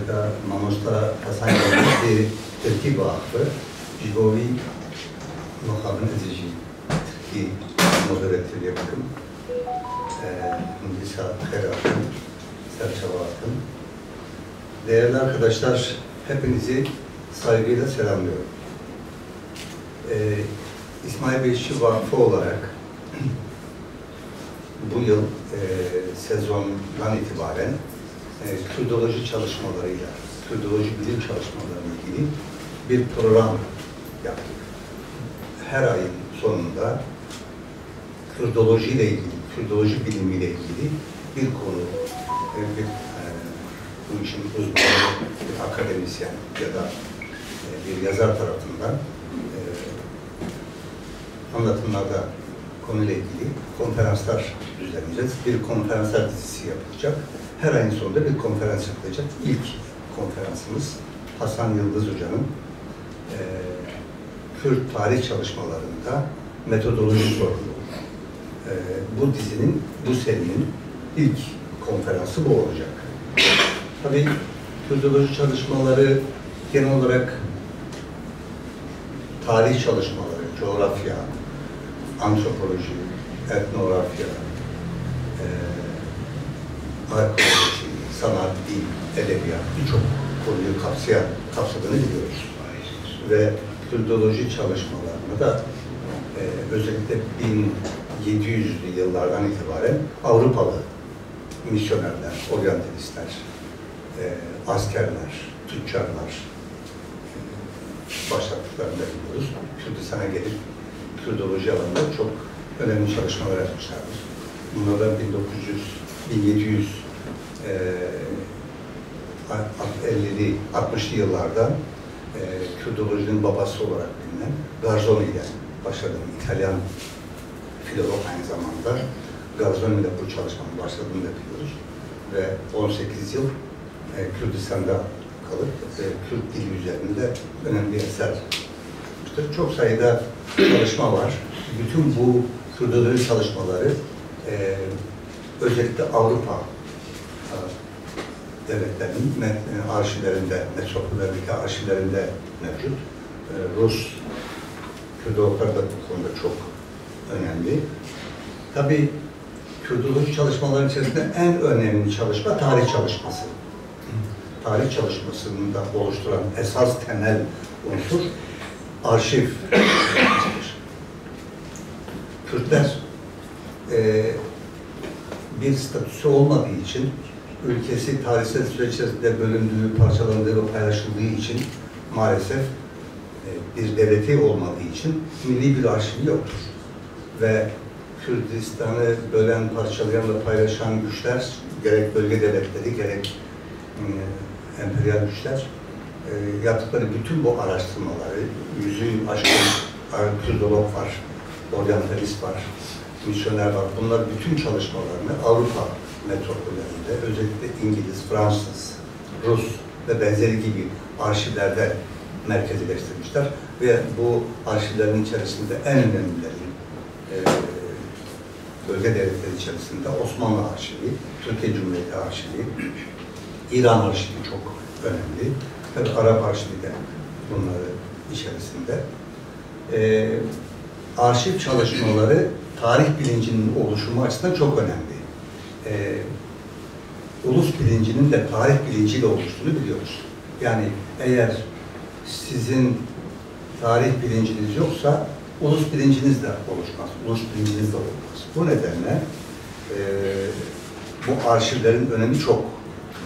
da Mamosta Hasan Yıldız Türkiye Vakfı Jibovi Muhabın Ezici Türkiye Moderatörü yaptım. Hindisa Kherat'ın, Serçavat'ın. Değerli arkadaşlar, hepinizi saygıyla selamlıyorum. İsmail Beşçi Vakfı olarak bu yıl sezondan itibaren Kürdoloji çalışmalarıyla, Kürdoloji bilim çalışmalarıyla ilgili bir program yaptık. Her ayın sonunda Kürdoloji ile ilgili, Kürdoloji bilimiyle ilgili bir konu, bu işin uzmanı, bir akademisyen ya da bir yazar tarafından anlatımlarda konuyla ilgili konferanslar düzenleyeceğiz. Bir konferanslar dizisi yapılacak. Her ayın sonunda bir konferans yapılacak. İlk konferansımız Hasan Yıldız Hoca'nın Kürt tarih çalışmalarında metodoloji sorunu. Bu dizinin, bu serinin ilk konferansı bu olacak. Tabii Kürdoloji çalışmaları genel olarak tarih çalışmaları, coğrafya, antropoloji, etnografya, arkeoloji, sanat, dil, edebiyat birçok konuyu kapsadığını biliyoruz. Ve Kürdoloji çalışmalarına da özellikle 1700'lü yıllardan itibaren Avrupalı misyonerler, oryantalistler, askerler, tüccarlar başlattıklarını da biliyoruz. Kürdistan'a gelip Kürdoloji alanında çok önemli çalışmalar yapmışlardır. Bunlardan 1750'li, 60'lı yıllarda Kürdolojinin babası olarak bilinen Garzoni ile başladığı İtalyan filolog aynı zamanda Garzoni ile bu çalışmanın başladığını da biliyoruz. Ve 18 yıl Kürdistan'da kalıp Kürt dili üzerinde önemli eser yapmıştır. Çok sayıda çalışma var. Bütün bu Kürdoloji çalışmaları özellikle Avrupa devletlerinin arşivlerinde, metropollerindeki arşivlerinde mevcut. Rus Kürdologlar da bu konuda çok önemli. Tabii Kürdoloji çalışmalarının içerisinde en önemli çalışma tarih çalışması. Tarih çalışmasını da oluşturan esas temel unsur arşiv. Kürtler bir statüsü olmadığı için, ülkesi tarihsel süreç içerisinde bölündüğü, parçalandığı ve paylaşıldığı için maalesef bir devleti olmadığı için milli bir arşivi yoktur. Ve Kürdistan'ı bölen, parçalayan ve paylaşan güçler, gerek bölge devletleri, gerek emperyal güçler yaptıkları bütün bu araştırmaları, yüzü aşkın Kürdolog var, oryantalist var, misyoner var. Bunlar bütün çalışmalarını Avrupa metropollerinde, özellikle İngiliz, Fransız, Rus ve benzeri gibi arşivlerde merkezileştirmişler. Ve bu arşivlerin içerisinde en önemlileri bölge devletleri içerisinde Osmanlı Arşivi, Türkiye Cumhuriyeti Arşivi, İran Arşivi çok önemli. Tabii Arap Arşivi de bunları içerisinde. Arşiv çalışmaları tarih bilincinin oluşumu açısından çok önemli. Ulus bilincinin de tarih bilinciyle oluştuğunu biliyoruz. Yani eğer sizin tarih bilinciniz yoksa ulus bilinciniz de oluşmaz, ulus bilinciniz de olmaz. Bu nedenle bu arşivlerin önemi çok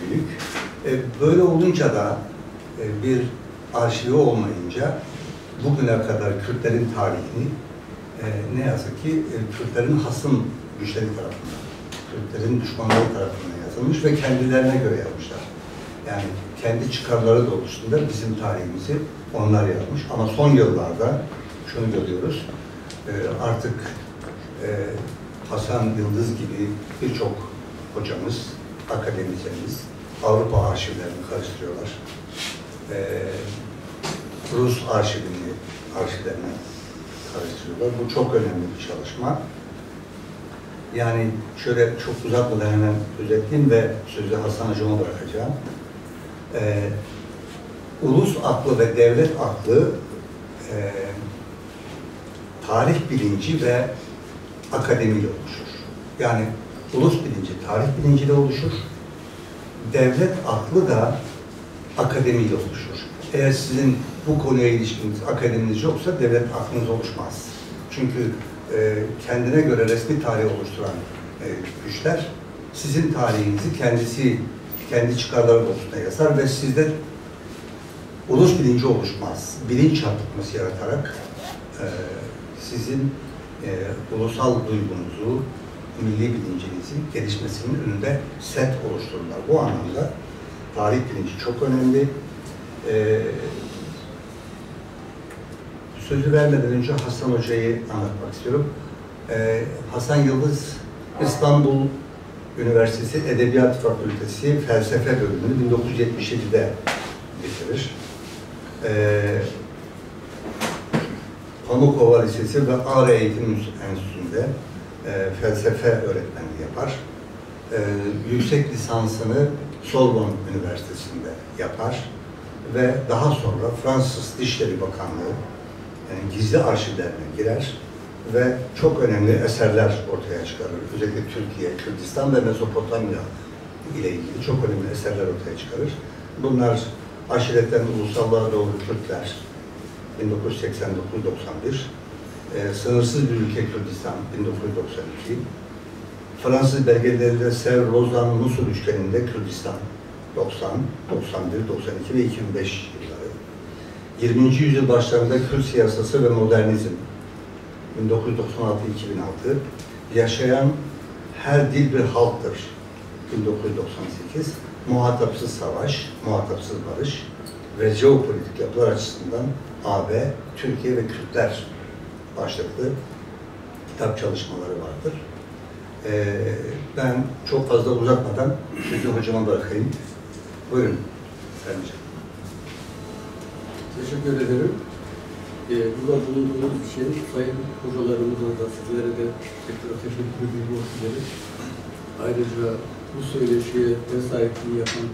büyük. Böyle olunca da bir arşivi olmayınca bugüne kadar Kürtlerin tarihini ne yazık ki Kürtlerin hasım güçleri tarafından, Kürtlerin düşmanları tarafından yazılmış ve kendilerine göre yazmışlar. Yani kendi çıkarları doğrultusunda bizim tarihimizi onlar yazmış. Ama son yıllarda şunu görüyoruz, artık Hasan Yıldız gibi birçok hocamız, akademisyenimiz Avrupa arşivlerini karıştırıyorlar. Rus arşivlerini karıştırıyorlar. Bu çok önemli bir çalışma. Yani şöyle çok uzatmadan hemen özetleyeyim ve sözü Hasan Hocam'a bırakacağım. ulus aklı ve devlet aklı tarih bilinci ve akademiyle oluşur. Yani ulus bilinci tarih bilinciyle oluşur. Devlet aklı da akademiyle oluşur. Eğer sizin bu konuya ilişkiniz, akademiniz yoksa devlet aklınız oluşmaz. Çünkü kendine göre resmi tarih oluşturan güçler sizin tarihinizi kendi çıkarları doğrultusunda yazar ve sizde ulus bilinci oluşmaz. Bilinç çarpıtması yaratarak sizin ulusal duygunuzu, milli bilincinizin gelişmesinin önünde set oluştururlar. Bu anlamda tarih bilinci çok önemli. Sözü vermeden önce Hasan Hoca'yı anlatmak istiyorum. Hasan Yıldız İstanbul Üniversitesi Edebiyat Fakültesi Felsefe bölümünü 1977'de bitirir. Pamukova Lisesi ve Ağrı Eğitim Enstitüsü'nde felsefe öğretmenliği yapar. Yüksek lisansını Sorbonne Üniversitesi'nde yapar ve daha sonra Fransız Dışişleri Bakanlığı gizli arşivlerine girer ve çok önemli eserler ortaya çıkarır. Özellikle Türkiye, Kürdistan ve Mezopotamya ile ilgili çok önemli eserler ortaya çıkarır. Bunlar Aşiretten Ulusallığa Doğru Kürtler 1989-91, Sınırsız Bir Ülke Kürdistan 1992, Fransız belgelerinde Sevr, Lozan, Musul üçgeninde Kürdistan 90, 91, 92 ve 2005 yılları. 20. yüzyıl başlarında Kürt siyasası ve modernizm 1996-2006, Yaşayan Her Dil Bir Halktır 1998, Muhatapsız Savaş, Muhatapsız Barış ve Jeopolitik Yapılar Açısından AB, Türkiye ve Kürtler başlıklı kitap çalışmaları vardır. Ben çok fazla uzatmadan sözü hocama bırakayım. Buyurun. Sayın Teşekkür ederim. Burada bulunduğunuz için sayın hocalarımıza da sizlere de tekrar teşekkür ediyorum. Ayrıca bu söyleşiye ev sahipliği yapan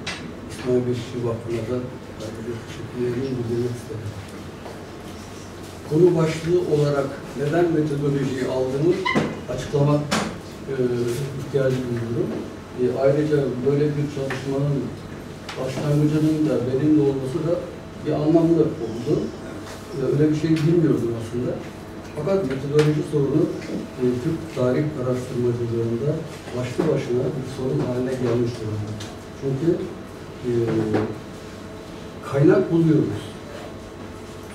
İsmail Beşikçi Vakfı'na da ayrıca teşekkürlerimi bildirmek istedim. Konu başlığı olarak neden metodolojiyi aldığımı açıklamak ihtiyacı duyuyorum. Ayrıca böyle bir çalışmanın başlangıcının da benimle olması da bir anlamlı oldu. Öyle bir şey bilmiyordum aslında. Fakat metodoloji sorunu Türk tarih araştırmacılığında başlı başına bir sorun haline gelmiş durumda. Çünkü kaynak buluyoruz.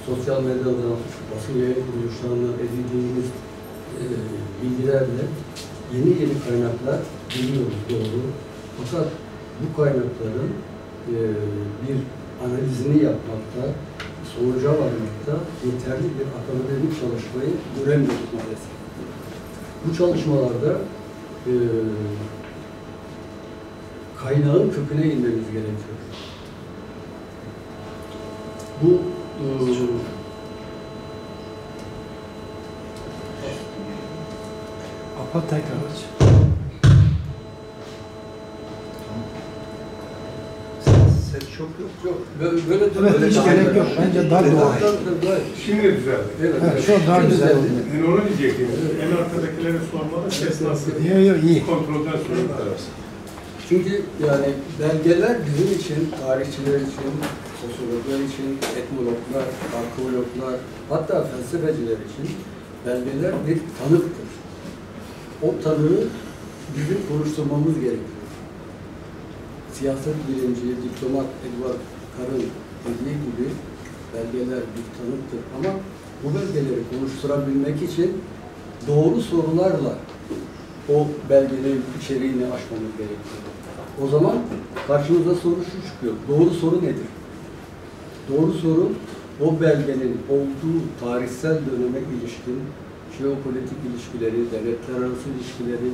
Sosyal medyadan, basın yayın kuruluşlarından edindiğimiz bilgilerle yeni kaynaklar buluyoruz, doğru. Fakat bu kaynakların bir analizini yapmakta, sonuca varmakta yeterli bir akademik çalışmayı göremiyoruz maalesef. Bu çalışmalarda kaynağın köküne inmemiz gerekiyor. Bu Kapat tekrar aç. Ses çok yok. Yok, böyle Evet, hiç gerek yok. Bence daha doğal. Şimdi düzeldi. Evet, şu an daha güzel oldu. Ben onu diyecektim. En arkadakilerin sormalı ses nasıl? Yok, iyi. Kontrolden sonra. Çünkü yani belgeler bizim için, tarihçiler için, sosyologlar için, etnologlar, arkeologlar, hatta felsefeciler için belgeler bir tanıktır. O tanığı bizim konuşturmamız gerekiyor. Siyaset bilimci, diplomat Edward Carr'ın dediği gibi belgeler bir tanıktır. Ama bu belgeleri konuşturabilmek için doğru sorularla o belgenin içeriğini aşmamız gerekiyor. O zaman karşımıza soru şu çıkıyor. Doğru soru nedir? Doğru soru o belgenin olduğu tarihsel döneme ilişkin jeopolitik ilişkileri, devletler arası ilişkileri,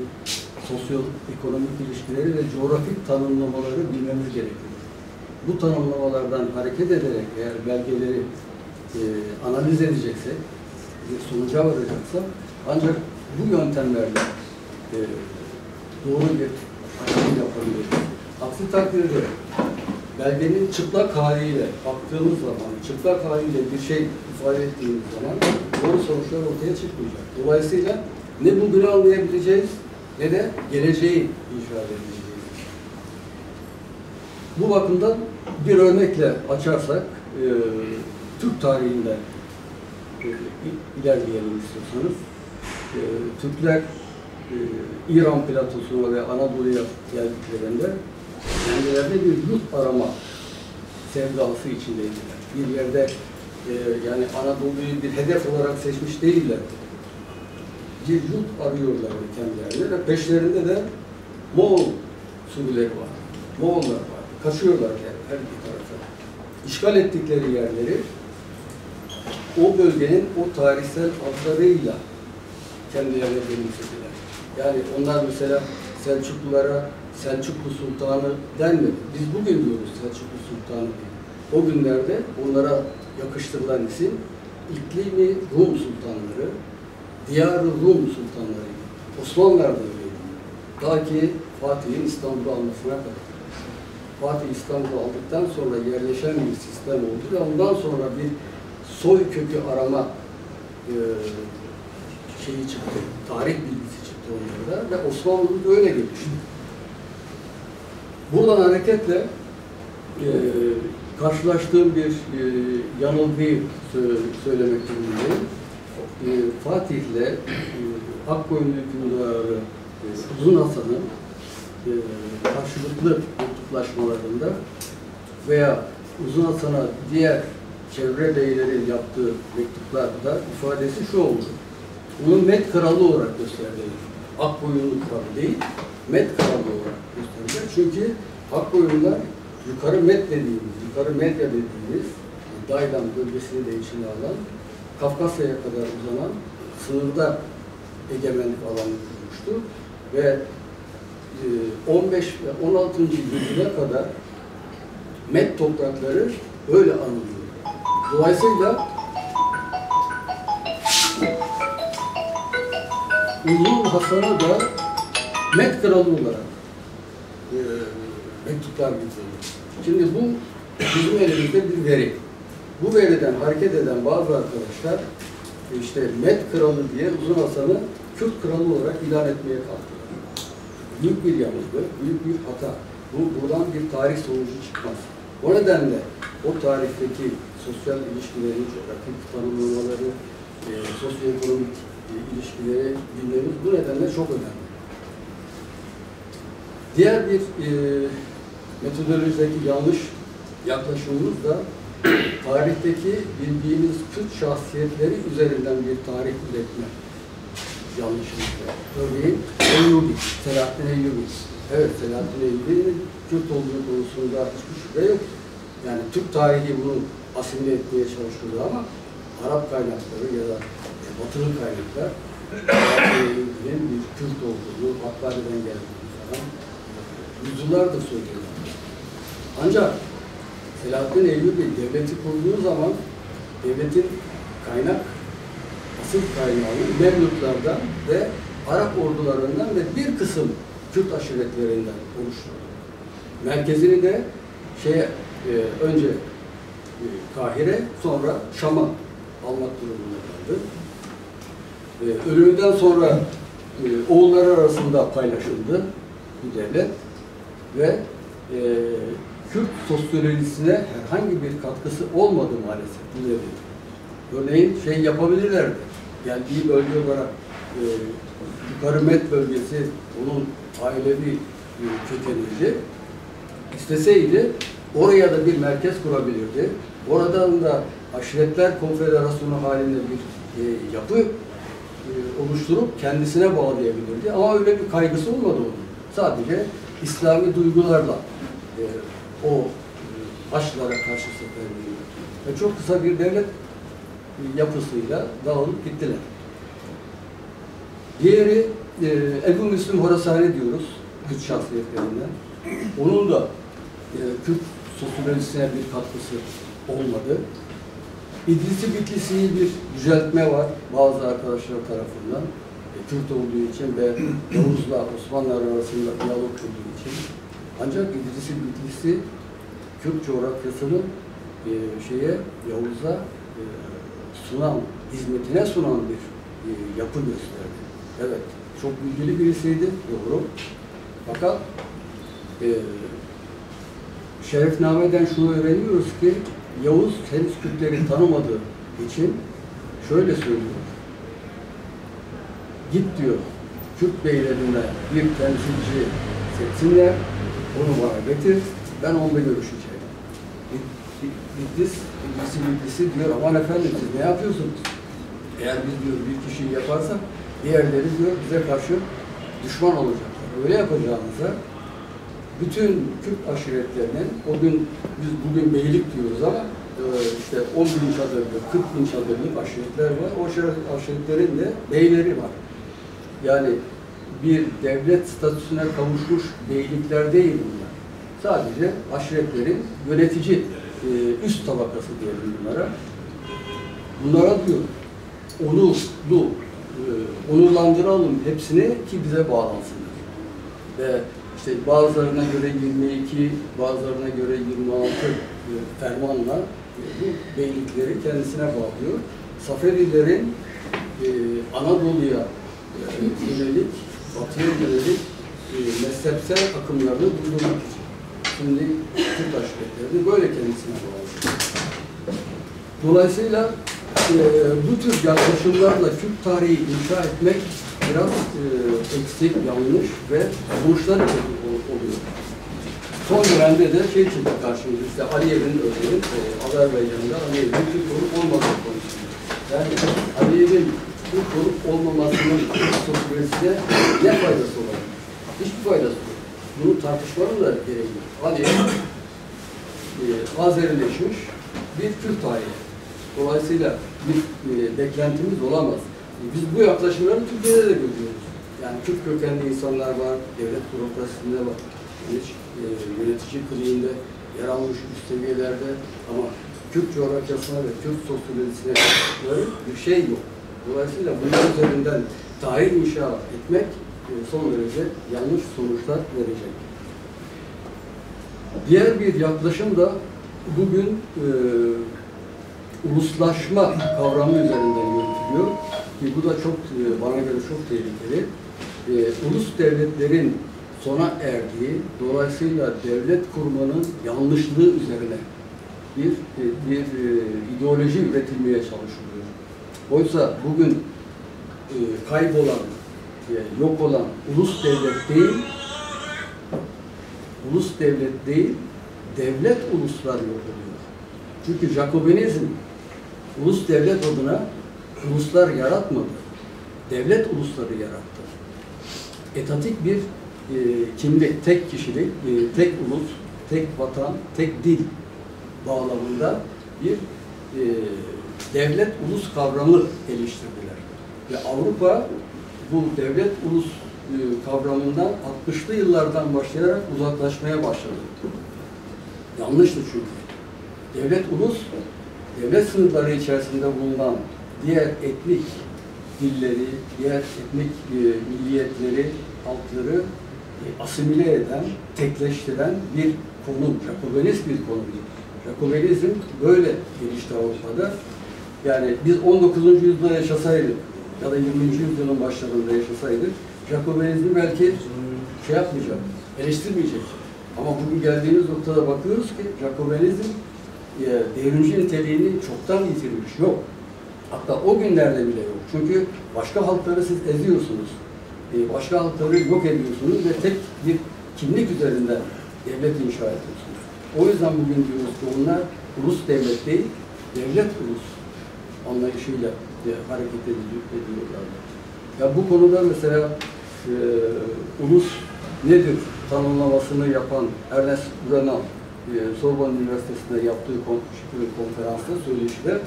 sosyoekonomik ilişkileri ve coğrafik tanımlamaları bilmemiz gerekiyor. Bu tanımlamalardan hareket ederek eğer belgeleri analiz edeceksek, sonuca varacaksak ancak bu yöntemlerle doğru bir açılım yapabiliriz. Aksi takdirde belgenin çıplak haliyle baktığımız zaman, çıplak haliyle bir şey ifade ettiğimiz zaman doğru sonuçlar ortaya çıkmayacak. Dolayısıyla ne bugünü anlayabileceğiz ne de geleceği inşa edebileceğiz. Bu bakımdan bir örnekle açarsak Türk tarihinden ilerleyelim istiyorsanız. Türkler İran platosuna ve Anadolu'ya geldiklerinde kendilerine bir yurt arama sevdası içindeydiler. Bir yerde yani Anadolu'yu bir hedef olarak seçmiş değiller. Bir yurt arıyorlardı kendilerine ve peşlerinde de Moğol sürüleri var. Moğollar var. Kaçıyorlar yani her iki tarafa. İşgal ettikleri yerleri o bölgenin o tarihsel adlarıyla kendilerine benimsediler. Yani onlar mesela Selçuklulara Selçuklu Sultanı denmedi. Biz bugün diyoruz Selçuklu Sultanı diye. O günlerde onlara yakıştırılan isim İklimi Rum Sultanları, Diyar-ı Rum Sultanlarıydı. Osmanlılar da öyleydi. Ta ki Fatih'in İstanbul'u almasına kadar. Fatih İstanbul'u aldıktan sonra yerleşen bir sistem oldu ve ondan sonra bir soy kökü arama şeyi çıktı, tarih bilgisi çıktı onlarda ve Osmanlı öyle gelişti. Buradan hareketle karşılaştığım bir yanılgıyı söylemek durumundayım. Fatih'le Akkoyunlu hükümdarı Uzun Hasan'ın karşılıklı mektuplaşmalarında veya Uzun Hasan'a diğer çevre beylerin yaptığı mektuplarda ifadesi şu oldu. Onu Med kralı olarak gösterdiler. Akkoyunlu kralı değil, Med kralı olarak gösterdiler. Çünkü Akkoyunlular yukarı Med dediğimiz, yukarı Medya dediğimiz Daylan bölgesini de içine alan, Kafkasya'ya kadar uzanan sınırda egemenlik alanı kurmuştu ve 15 ve 16. yüzyıla kadar Med toprakları öyle anılıyor. Dolayısıyla Uzun Hasan'a da Med kralı olarak mektuplar getirildi. Şimdi bu bizim elimizde bir veri. Bu veriden hareket eden bazı arkadaşlar işte Med kralı diye Uzun Hasan'ı Kürt kralı olarak ilan etmeye kalktılar. Büyük bir yanılgı, büyük bir hata. Buradan bir tarih sonucu çıkmaz. O nedenle o tarihteki sosyal ilişkileri, coğrafik tanımlamaları, sosyoekonomik ilişkileri bilmemiz bu nedenle çok önemli. Diğer bir metodolojideki yanlış yaklaşımımız da tarihteki bildiğimiz Kürt şahsiyetleri üzerinden bir tarih üretme yanlışımız var. Örneğin Eyyubi, Selahaddin Eyyubi. Evet, Selahaddin Eyyubi'nin Kürt olduğu konusunda hiçbir şüphe yok. Yani Türk tarihi bunu asimile etmeye çalışıyordu ama Arap kaynakları ya da Batılı kaynaklar Eyyubi'nin bir Kürt olduğunu, Hakkari'den geldiğini falan yüzyıllardır söylüyorlar. Ancak Selahaddin Eyyubi devleti kurduğu zaman devletin asıl kaynağını Memlüklerden ve Arap ordularından ve bir kısım Kürt aşiretlerinden oluşturdu. Merkezini de önce Kahire, sonra Şam'a almak durumunda kaldı. Ölümünden sonra oğulları arasında paylaşıldı bu devlet ve Kürt sosyolojisine herhangi bir katkısı olmadı maalesef bu devlet. Örneğin yapabilirlerdi. Geldiği bölge olarak Yukarı Med bölgesi onun ailevi kökeniydi. İsteseydi oraya da bir merkez kurabilirdi. Oradan da Aşiretler Konfederasyonu halinde bir yapı oluşturup kendisine bağlayabilirdi. Ama öyle bir kaygısı olmadı onun. Sadece İslami duygularla o Haçlılara karşı seferberliği ve çok kısa bir devlet yapısıyla dağılıp gittiler. Diğeri Ebu Müslim Horasani diyoruz, Kürt şahsiyetlerinden. Onun da Kürt sosyolojisine bir katkısı olmadı. İdris-i Bitlisi'yi bir düzeltme var bazı arkadaşlar tarafından. Kürt olduğu için ve Yavuz'la Osmanlılar arasında diyalog kurduğu için. Ancak İdris-i Bitlisi Kürt coğrafyasını Yavuz'a sunan, hizmetine sunan bir yapı gösterdi. Evet, çok bilgili birisiydi, doğru. Fakat Şerefname'den şunu öğreniyoruz ki Yavuz henüz Kürtleri tanımadığı için şöyle söylüyor. Git diyor, Kürt beylerine bir temsilci seçsinler, onu bana getir, ben onunla görüşeceğim. Bitlis diyor, aman efendim siz ne yapıyorsunuz? Eğer biz diyor bir kişiyi yaparsak, diğerleri diyor bize karşı düşman olacaklar. Öyle yapacağımıza bütün Kürt aşiretlerinin, o gün biz bugün beylik diyoruz ama işte 10 bin çadırlık, 40 bin çadırlık aşiretler var. O aşiretlerin de beyleri var. Yani bir devlet statüsüne kavuşmuş beylikler değil bunlar. Sadece aşiretlerin yönetici üst tabakası diyelim bunlara. Bunlara diyor, onurlandıralım hepsini ki bize bağlansınlar. Ve işte bazılarına göre 22, bazılarına göre 26 fermanla bu beylikleri kendisine bağlıyor. Saferilerin Anadolu'ya yönelik, Batı'ya yönelik mezhepsel akımlarını durdurmak için. Şimdi Kürt aşiretlerini böyle kendisine bağlıyor. Dolayısıyla bu tür yaklaşımlarla Kürt tarihi inşa etmek biraz eksik, yanlış ve sonuçlar oluyor. Son dönemde de şey çıktı karşımıza, işte Aliyev'in örneğin, Azerbaycan'da Aliyev'in Türk olup olmadığı konusunda. Yani Aliyev'in Türk olup olmamasının sosyolojisine ne faydası olabilir? Hiçbir faydası yok. Bunu tartışmanın da gereği yok. Aliyev Azerileşmiş bir Kürt tarihi. Dolayısıyla bir beklentimiz olamaz. Biz bu yaklaşımları Türkiye'de de görüyoruz. Yani Kürt kökenli insanlar var, devlet bürokrasisinde var, yönetici kliğinde yer almış üst seviyelerde ama Kürt coğrafyasına ve Kürt sosyolojisine bir şey yok. Dolayısıyla bunun üzerinden tarih inşa etmek son derece yanlış sonuçlar verecek. Diğer bir yaklaşım da bugün uluslaşma kavramı üzerinden yürütülüyor ki bu da çok bana göre çok tehlikeli. Ulus devletlerin sona erdiği, dolayısıyla devlet kurmanın yanlışlığı üzerine bir ideoloji üretilmeye çalışılıyor. Oysa bugün kaybolan, yok olan ulus devlet değil, devlet uluslar yok oluyor. Çünkü Jacobinizm ulus devlet adına uluslar yaratmadı. Devlet ulusları yarattı. Etatik bir kimlik, tek kişilik, tek ulus, tek vatan, tek dil bağlamında bir devlet ulus kavramı geliştirdiler. Ve Avrupa bu devlet ulus kavramından 60'lı yıllardan başlayarak uzaklaşmaya başladı. Yanlıştı çünkü. Devlet ulus, devlet sınırları içerisinde bulunan diğer etnik dilleri, diğer etnik milliyetleri, halkları asimile eden, tekleştiren bir konum, Jacobinist bir konumdu. Jacobinizm böyle gelişti Avrupa'da. Yani biz 19. yüzyılda yaşasaydık ya da 20. yüzyılın başlarında yaşasaydık, Jacobinizmi belki şey yapmayacak, eleştirmeyecek. Ama bugün geldiğimiz noktada bakıyoruz ki Jacobinizm devrimci niteliğini çoktan yitirmiş. Yok. Hatta o günlerde bile yok. Çünkü başka halkları siz eziyorsunuz. Başka halkları yok ediyorsunuz ve tek bir kimlik üzerinden devlet inşa ediyorsunuz. O yüzden bugün diyoruz ki onlar ulus devlet değil, devlet ulus anlayışıyla hareket ediyorlar. Ya bu konuda mesela ulus nedir tanımlamasını yapan Ernest Renan, Sorbonne Üniversitesi'nde yaptığı konferansta söyleşiler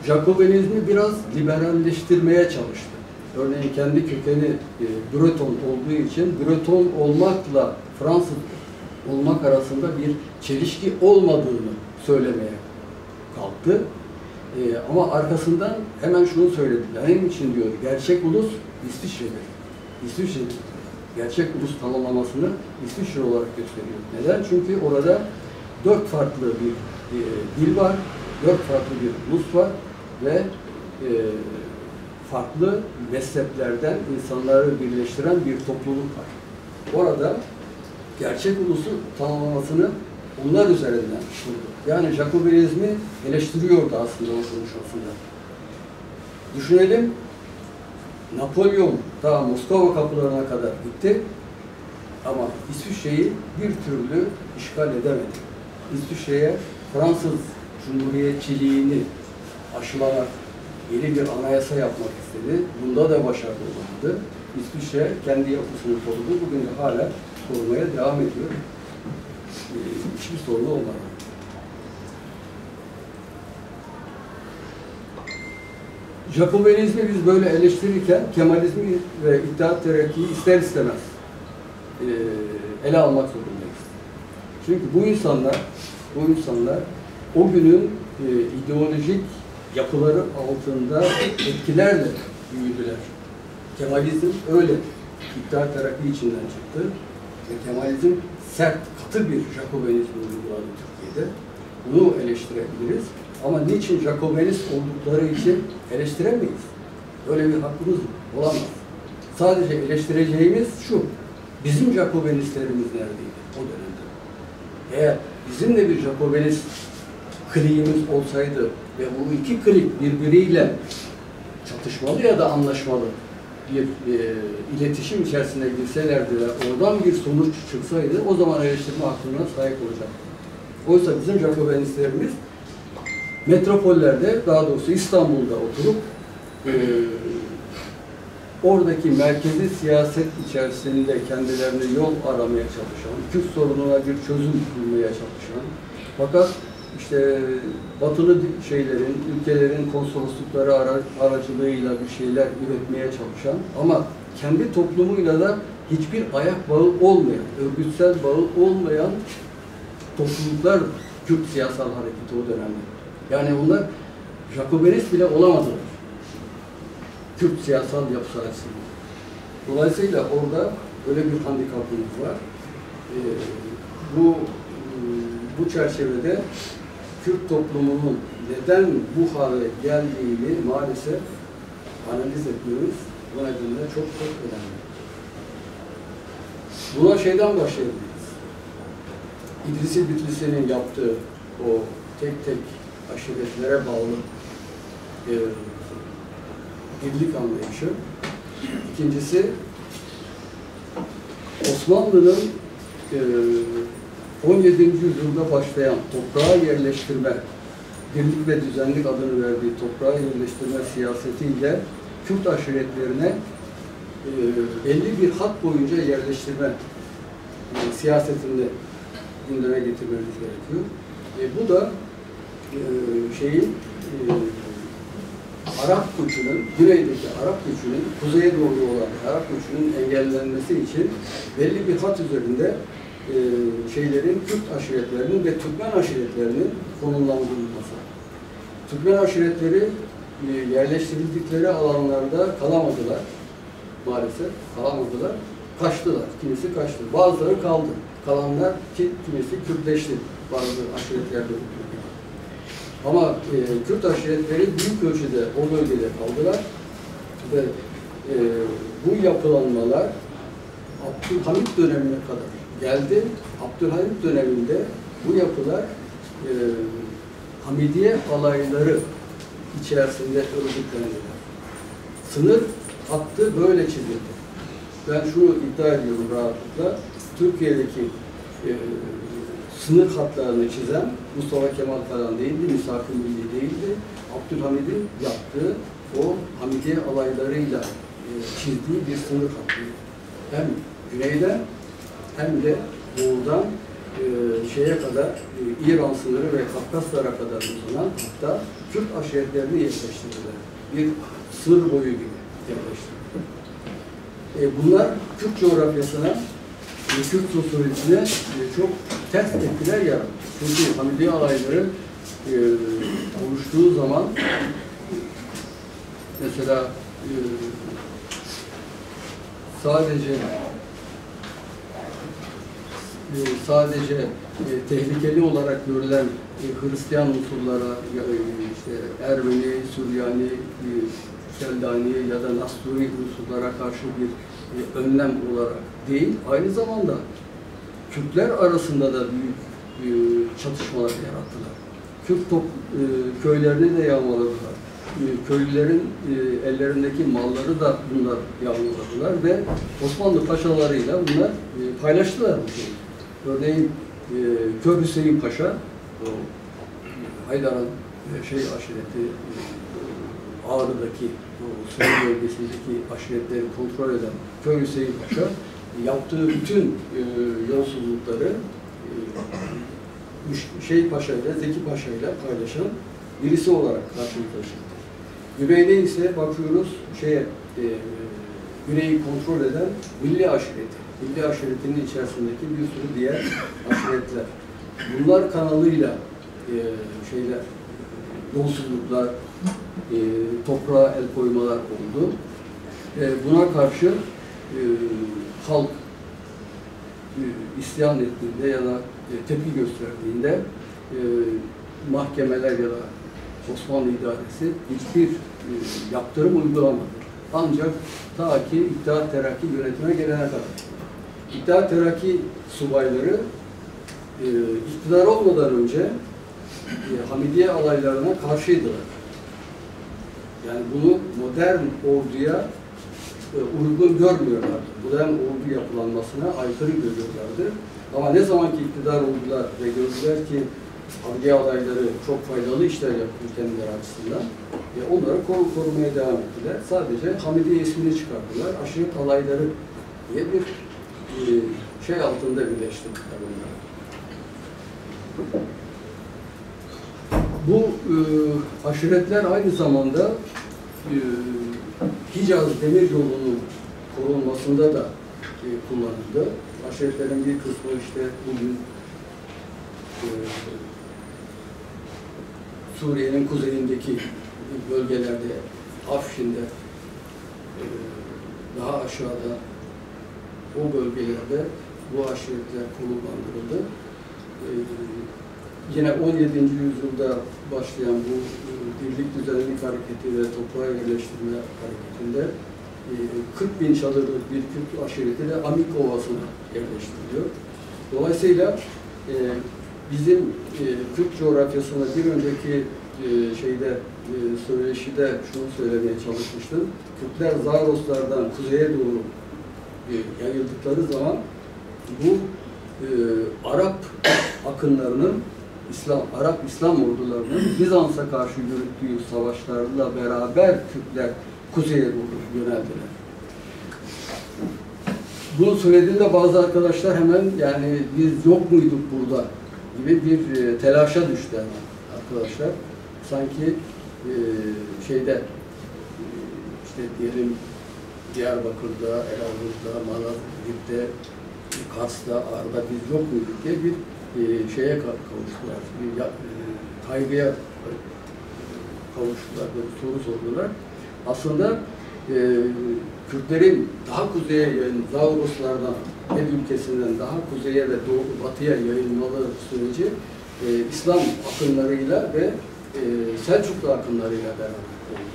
Jacobinizmi biraz liberalleştirmeye çalıştı. Örneğin kendi kökeni Breton olduğu için Breton olmakla Fransız olmak arasında bir çelişki olmadığını söylemeye kalktı. Ama arkasından hemen şunu söyledi. Benim için diyor, gerçek ulus İsviçre'dir. İsviçre'dir. gerçek ulus tanımlamasını İsviçre olarak gösteriyor. Neden? Çünkü orada 4 farklı bir dil var, 4 farklı bir ulus var ve farklı mezheplerden insanları birleştiren bir topluluk var. Orada gerçek ulusu tanımlamasını onlar üzerinden kurdu. Yani Jacobinizmi eleştiriyordu aslında o konuşmasında. Düşünelim, Napolyon ta Moskova kapılarına kadar gitti ama İsviçre'yi bir türlü işgal edemedi. İsviçre'ye Fransız Cumhuriyetçiliğini aşılamak, yeni bir anayasa yapmak istedi. Bunda da başarılı olamadı. İsviçre kendi yapısını korudu. Bugün de hala korumaya devam ediyor. Hiçbir sorun olmadı. Jacobinizmi biz böyle eleştirirken Kemalizmi ve İttihat Terakki'yi ister istemez ele almak zorundayız. Çünkü bu insanlar o günün ideolojik yapıları altında etkilerle büyüdüler. Kemalizm öyle. İttihat Terakki içinden çıktı. Ve Kemalizm sert, katı bir Jacobinizm uyguladı Türkiye'de. Bunu eleştirebiliriz. Ama niçin Jacobinist oldukları için eleştiremeyiz? Öyle bir hakkımız olamaz. Sadece eleştireceğimiz şu, bizim Jacobinistlerimiz neredeydi o dönemde? Eğer bizim de bir Jacobinist kliğimiz olsaydı ve bu iki klik birbiriyle çatışmalı ya da anlaşmalı bir iletişim içerisine girselerdi ve oradan bir sonuç çıksaydı o zaman eleştirme hakkına sahip olacak. Oysa bizim Jacobinistlerimiz metropollerde, daha doğrusu İstanbul'da oturup oradaki merkezi siyaset içerisinde kendilerine yol aramaya çalışan, Kürt sorununa bir çözüm bulmaya çalışan, fakat işte batılı ülkelerin konsoloslukları aracılığıyla bir şeyler üretmeye çalışan ama kendi toplumuyla da hiçbir ayak bağı olmayan, örgütsel bağı olmayan topluluklar Kürt siyasal hareketi o dönemde. Yani onlar Jacobinist bile olamadılar. Kürt siyasal yapısı açısından. Dolayısıyla orada öyle bir handikapımız var. Bu çerçevede Kürt toplumunun neden bu hale geldiğini maalesef analiz etmemiz bu nedenle çok çok önemli. Buna şeyden başlayabiliriz. İdrisi Bitlisi'nin yaptığı o tek tek aşiretlere bağlı birlik anlayışı. İkincisi, Osmanlı'nın 17. yüzyılda başlayan toprağa yerleştirme, birlik ve düzenlik adını verdiği toprağa yerleştirme siyasetiyle Kürt aşiretlerine belli bir hat boyunca yerleştirme siyasetinde gündeme getirmemiz gerekiyor. Bu da Arap göçünün, güneydeki Arap göçünün, kuzeye doğru olan Arap göçünün engellenmesi için belli bir hat üzerinde Kürt aşiretlerinin ve Türkmen aşiretlerinin konumlandırılması. Türkmen aşiretleri yerleştirildikleri alanlarda kalamadılar. Maalesef kalamadılar. Kaçtılar. Kimisi kaçtı. Bazıları kaldı. Kalanlar kimisi Kürtleşti. Bazı aşiretlerde bulundu. Ama Kürt aşiretleri büyük ölçüde o bölgede kaldılar ve bu yapılanmalar Abdülhamit dönemine kadar geldi. Abdülhamit döneminde bu yapılar Hamidiye alayları içerisinde örgütlendiler. Sınır hattı böyle çizildi. Ben şunu iddia ediyorum rahatlıkla, Türkiye'deki sınır hatlarını çizen Mustafa Kemal falan değildi, Misak-ı Milli değildi. Abdülhamid'in yaptığı o Hamidiye alaylarıyla çizdiği bir sınır hattıydı. Hem güneyden hem de doğudan şeye kadar İran sınırı ve Kafkaslara kadar uzanan, hatta Kürt aşiretlerini yerleştirdiler. Bir sınır boyu gibi yerleştirdiler. Bunlar Kürt coğrafyasına, Kürt sosyolojisine çok ters etkiler yarattı. Çünkü Hamidiye alayları oluştuğu zaman mesela sadece sadece tehlikeli olarak görülen Hristiyan unsurlara, işte Ermeni, Süryani, Seldani ya da Nasturi unsurlara karşı bir önlem olarak değil, aynı zamanda Kürtler arasında da büyük çatışmalar yarattılar. Kürt köylerini de yağmaladılar. Köylülerin ellerindeki malları da bunlar yağmaladılar ve Osmanlı paşalarıyla bunlar paylaştılar bu şeyi. Örneğin Kör Hüseyin Paşa, o Haydar'ın aşireti, Ağrı'daki, o Suriye bölgesindeki aşiretleri kontrol eden Kör Hüseyin Paşa yaptığı bütün yolsuzlukları Paşa ile Zeki Paşa ile paylaşan birisi olarak karşımıza çıktı. Güneyde ise bakıyoruz Güney'i kontrol eden Milli Aşireti. Milli Aşiretinin içerisindeki bir sürü diğer aşiretler. Bunlar kanalıyla yolsuzluklar, toprağa el koymalar oldu. Buna karşı halk isyan ettiğinde ya da tepki gösterdiğinde mahkemeler ya da Osmanlı idaresi hiçbir yaptırım uygulamadı. Ancak ta ki İttihat Terakki yönetime gelene kadar. İttihat Terakki subayları iktidar olmadan önce Hamidiye alaylarına karşıydılar. Yani bunu modern orduya uygun görmüyorlardı. Modern ordu yapılanmasına aykırı görüyorlardı. Ama ne zamanki iktidar oldular ve gördüler ki Hamidiye alayları çok faydalı işler yapıyor kendileri açısından, onları korumaya devam ettiler. Sadece Hamidiye ismini çıkardılar. Aşiret alayları diye bir altında birleştirdiler bunları. Bu aşiretler aynı zamanda Hicaz Demir Yolu'nun korunmasında da kullanıldı. Aşiretlerin bir kısmı bugün Suriye'nin kuzeyindeki bölgelerde, Afşin'de, daha aşağıda o bölgelerde bu aşiretler konumlandırıldı. Yine 17. yüzyılda başlayan bu birlik düzenlik hareketi ve toprağa yerleştirme hareketinde 40.000 çadırlık bir Kürt aşireti de Amik Ovası'na yerleştiriliyor. Dolayısıyla bizim Kürt coğrafyasında bir önceki söyleşide şunu söylemeye çalışmıştım. Kürtler Zaroslardan kuzeye doğru yayıldıkları zaman bu Arap akınlarının, Arap İslam ordularının Bizans'a karşı yürüttüğü savaşlarla beraber Kürtler kuzeye doğru yöneldiler. Bunu söylediğinde bazı arkadaşlar hemen yani biz yok muyduk burada gibi bir telaşa düştü arkadaşlar. Sanki diyelim Diyarbakır'da, Elazığ'da, Malazgirt'te, Kars'ta, Ağrı'da biz yok muyduk diye bir şeye kavuştular, bir kaygıya kavuştular, bir soru sordular. Aslında Kürtlerin daha kuzeye yayılması, Zavroslardan, Ed ülkesinden daha kuzeye ve batıya yayılmalı süreci İslam akınlarıyla ve Selçuklu akınlarıyla beraber oldu.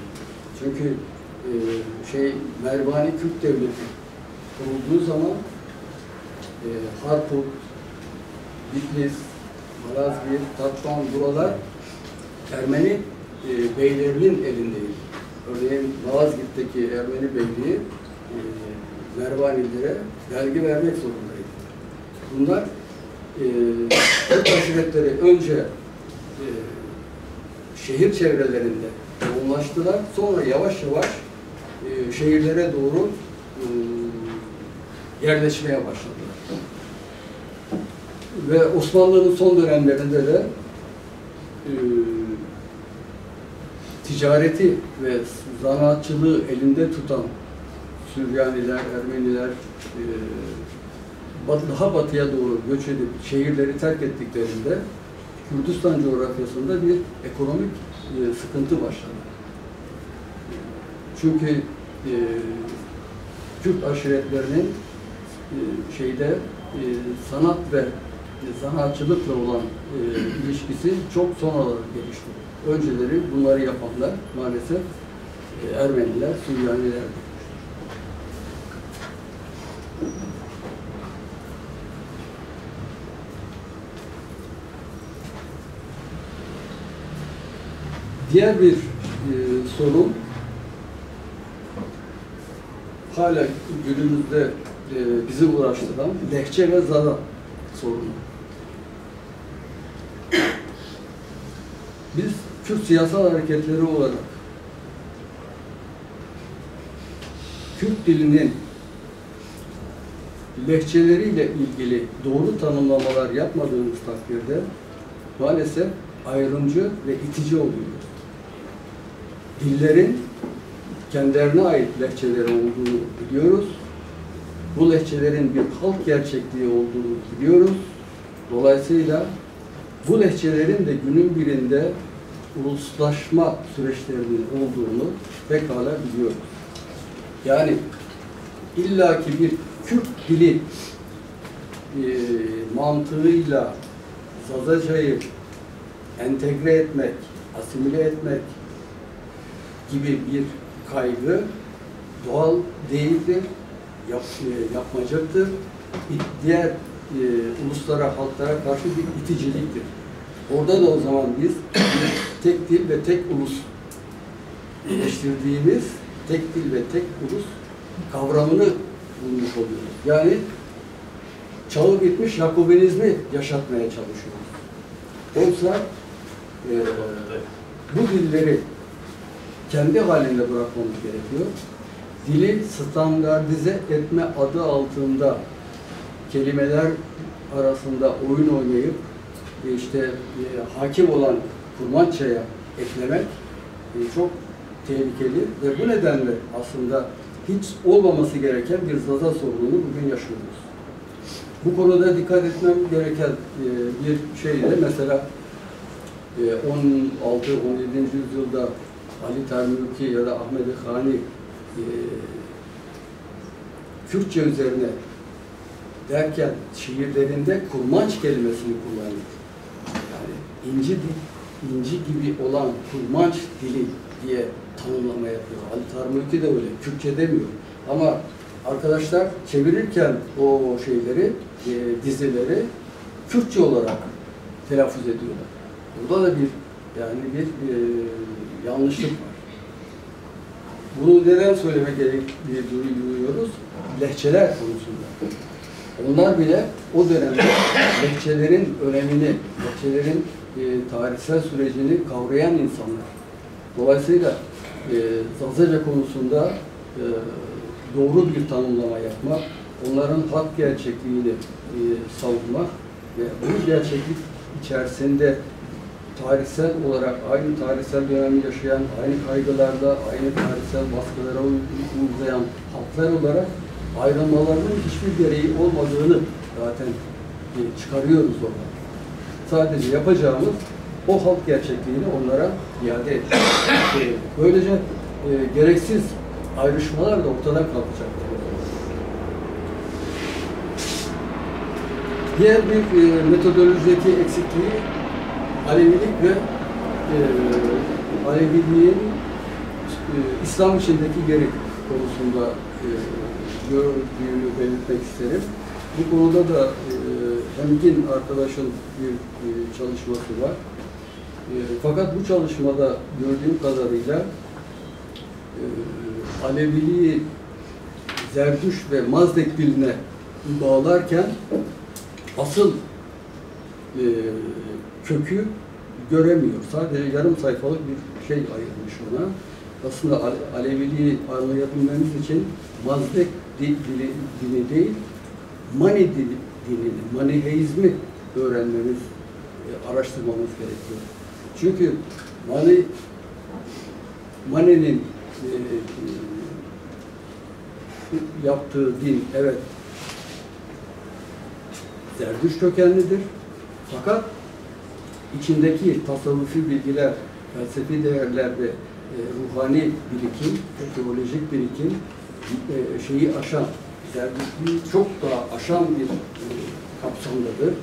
Çünkü Mervani Kürt Devleti kurulduğu zaman Harput, Bitlis, Malazgirt, Tatvan buralar Ermeni beylerinin elindeydi. Örneğin Malazgirt'teki Ermeni beyliği Mervanilere vergi vermek zorundaydı. Bunlar Kürt aşiretleri önce şehir çevrelerinde yoğunlaştılar. Sonra yavaş yavaş şehirlere doğru yerleşmeye başladılar. Ve Osmanlı'nın son dönemlerinde de ticareti ve zanaatçılığı elinde tutan Süryaniler, Ermeniler daha batıya doğru göç edip şehirleri terk ettiklerinde Kürdistan coğrafyasında bir ekonomik sıkıntı başladı. Çünkü Kürt aşiretlerinin sanat ve sanatçılıkla olan ilişkisi çok sonradan gelişti. Önceleri bunları yapanlar maalesef Ermeniler, Süryaniler. Diğer bir sorun hala günümüzde bizi uğraştıran lehçe ve zada sorunu. Biz Kürt siyasal hareketleri olarak Kürt dilinin lehçeleriyle ilgili doğru tanımlamalar yapmadığımız takdirde maalesef ayrımcı ve itici oluyoruz. Dillerin kendilerine ait lehçeleri olduğunu biliyoruz. Bu lehçelerin bir halk gerçekliği olduğunu biliyoruz. Dolayısıyla bu lehçelerin de günün birinde uluslaşma süreçlerinin olduğunu pekala biliyoruz. Yani illaki bir Kürt dili mantığıyla Zazaca'yı entegre etmek, asimile etmek gibi bir kaygı doğal değildir, yapmacaktır. Diğer uluslara, halklara karşı bir iticiliktir. Orada da o zaman biz tek dil ve tek ulus eleştirdiğimiz tek dil ve tek ulus kavramını bulmuş oluyoruz. Yani çağı bitmiş Yakubinizmi yaşatmaya çalışıyoruz. Oysa bu dilleri kendi halinde bırakmamız gerekiyor. Dili standartize etme adı altında kelimeler arasında oyun oynayıp işte hakim olan Kurmançaya eklemek çok tehlikeli ve bu nedenle aslında hiç olmaması gereken bir Zaza sorununu bugün yaşıyoruz. Bu konuda dikkat etmem gereken bir şey de mesela 16-17. yüzyılda Ali Termülki ya da Ahmed-i Khani Kürtçe üzerine derken şiirlerinde kurmanç kelimesini kullanıyor. Yani inci gibi olan kurmanç dili diye tanımlama yapıyor. Ali Termülki de öyle, Kürtçe demiyor. Ama arkadaşlar çevirirken o şeyleri, dizileri Kürtçe olarak telaffuz ediyorlar. Burada da bir yanlışlık var. Bunu neden söylemek gerektiğini duyuyoruz? Lehçeler konusunda. Onlar bile o dönemde lehçelerin önemini, lehçelerin tarihsel sürecini kavrayan insanlar. Dolayısıyla Zazaca konusunda doğru bir tanımlama yapmak, onların hak gerçekliğini savunmak ve bu gerçeklik içerisinde tarihsel olarak aynı tarihsel dönemi yaşayan, aynı kaygılarda, aynı tarihsel baskılara uygulayan halklar olarak ayrılmalarının hiçbir gereği olmadığını zaten çıkarıyoruz oradan. Sadece yapacağımız o halk gerçekliğini onlara iade etmek. Böylece gereksiz ayrışmalar da ortadan kalkacaktır. Diğer bir metodolojideki eksikliği Alevilik ve Aleviliğin İslam içindeki geri konusunda gördüğünü belirtmek isterim. Bu konuda da Hemgin arkadaşın bir çalışması var. Fakat bu çalışmada gördüğüm kadarıyla Aleviliği Zerdüş ve Mazdek diline bağlarken asıl kökü göremiyor. Sadece yarım sayfalık bir şey ayırmış ona. Aslında Aleviliği anlayabilmemiz için Mazdek dini değil, Mani dinini, Maniheizmi öğrenmemiz, araştırmamız gerekiyor. Çünkü Mani'nin yaptığı din, evet, Zerdüş kökenlidir. Fakat içindeki tasavvufi bilgiler, felsefi değerler ve ruhani birikim, teolojik birikim şeyi aşan, Zerdüştlüğü çok daha aşan bir kapsamdadır.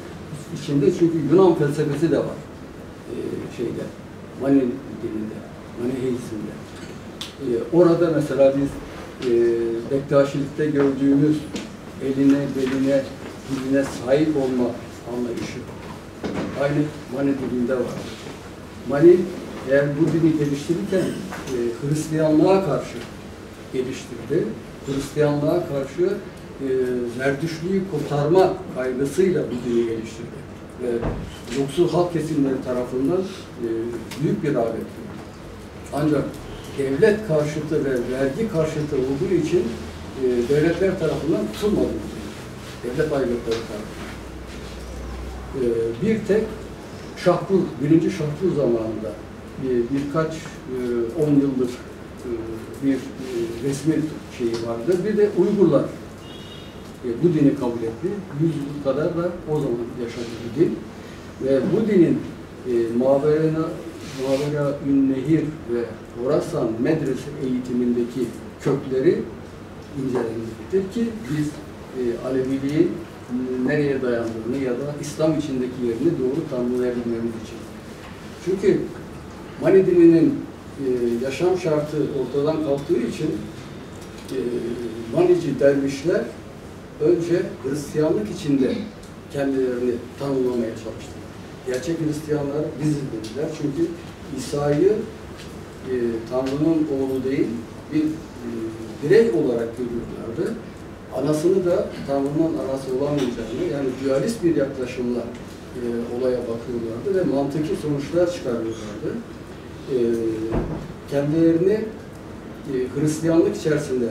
İçinde çünkü Yunan felsefesi de var. Şeyde, Mani dilinde, Maniheizm'de. Orada mesela biz Bektaşilikte gördüğümüz eline, beline, diline sahip olma anlayışı aynı Mani dilinde var. Mani eğer bu dini geliştirirken Hristiyanlığa karşı geliştirdi. Hristiyanlığa karşı Zerdüştlüğü kurtarma kaygısıyla bu dini geliştirdi. Ve yoksul halk kesimleri tarafından büyük bir rağbet gördü. Ancak devlet karşıtı ve vergi karşıtı olduğu için devletler tarafından tutulmadı. Devlet aygıtları tarafından. Bir tek Şahbur, 1. Şahbur zamanında birkaç 10 yıllık bir resmi şeyi vardı. Bir de Uygurlar bu dini kabul etti. 100 yıl kadar da o zaman yaşadı bu din. Ve bu dinin Mavera-ün-Nehir ve Horasan medrese eğitimindeki kökleri incelenmektedir ki biz Aleviliğin nereye dayandığını ya da İslam içindeki yerini doğru tanımlayabilmemiz için. Çünkü Mani dininin yaşam şartı ortadan kalktığı için Manici dervişler önce Hristiyanlık içinde kendilerini tanımlamaya çalıştılar. Gerçek Hristiyanlar biziz dediler. Çünkü İsa'yı Tanrı'nın oğlu değil, bir birey olarak görüyorlardı. Anasını da Tanrı'nın anası olamayacağını, yani dualist bir yaklaşımla olaya bakıyorlardı ve mantıki sonuçlar çıkarıyorlardı. Kendilerini Hristiyanlık içerisinde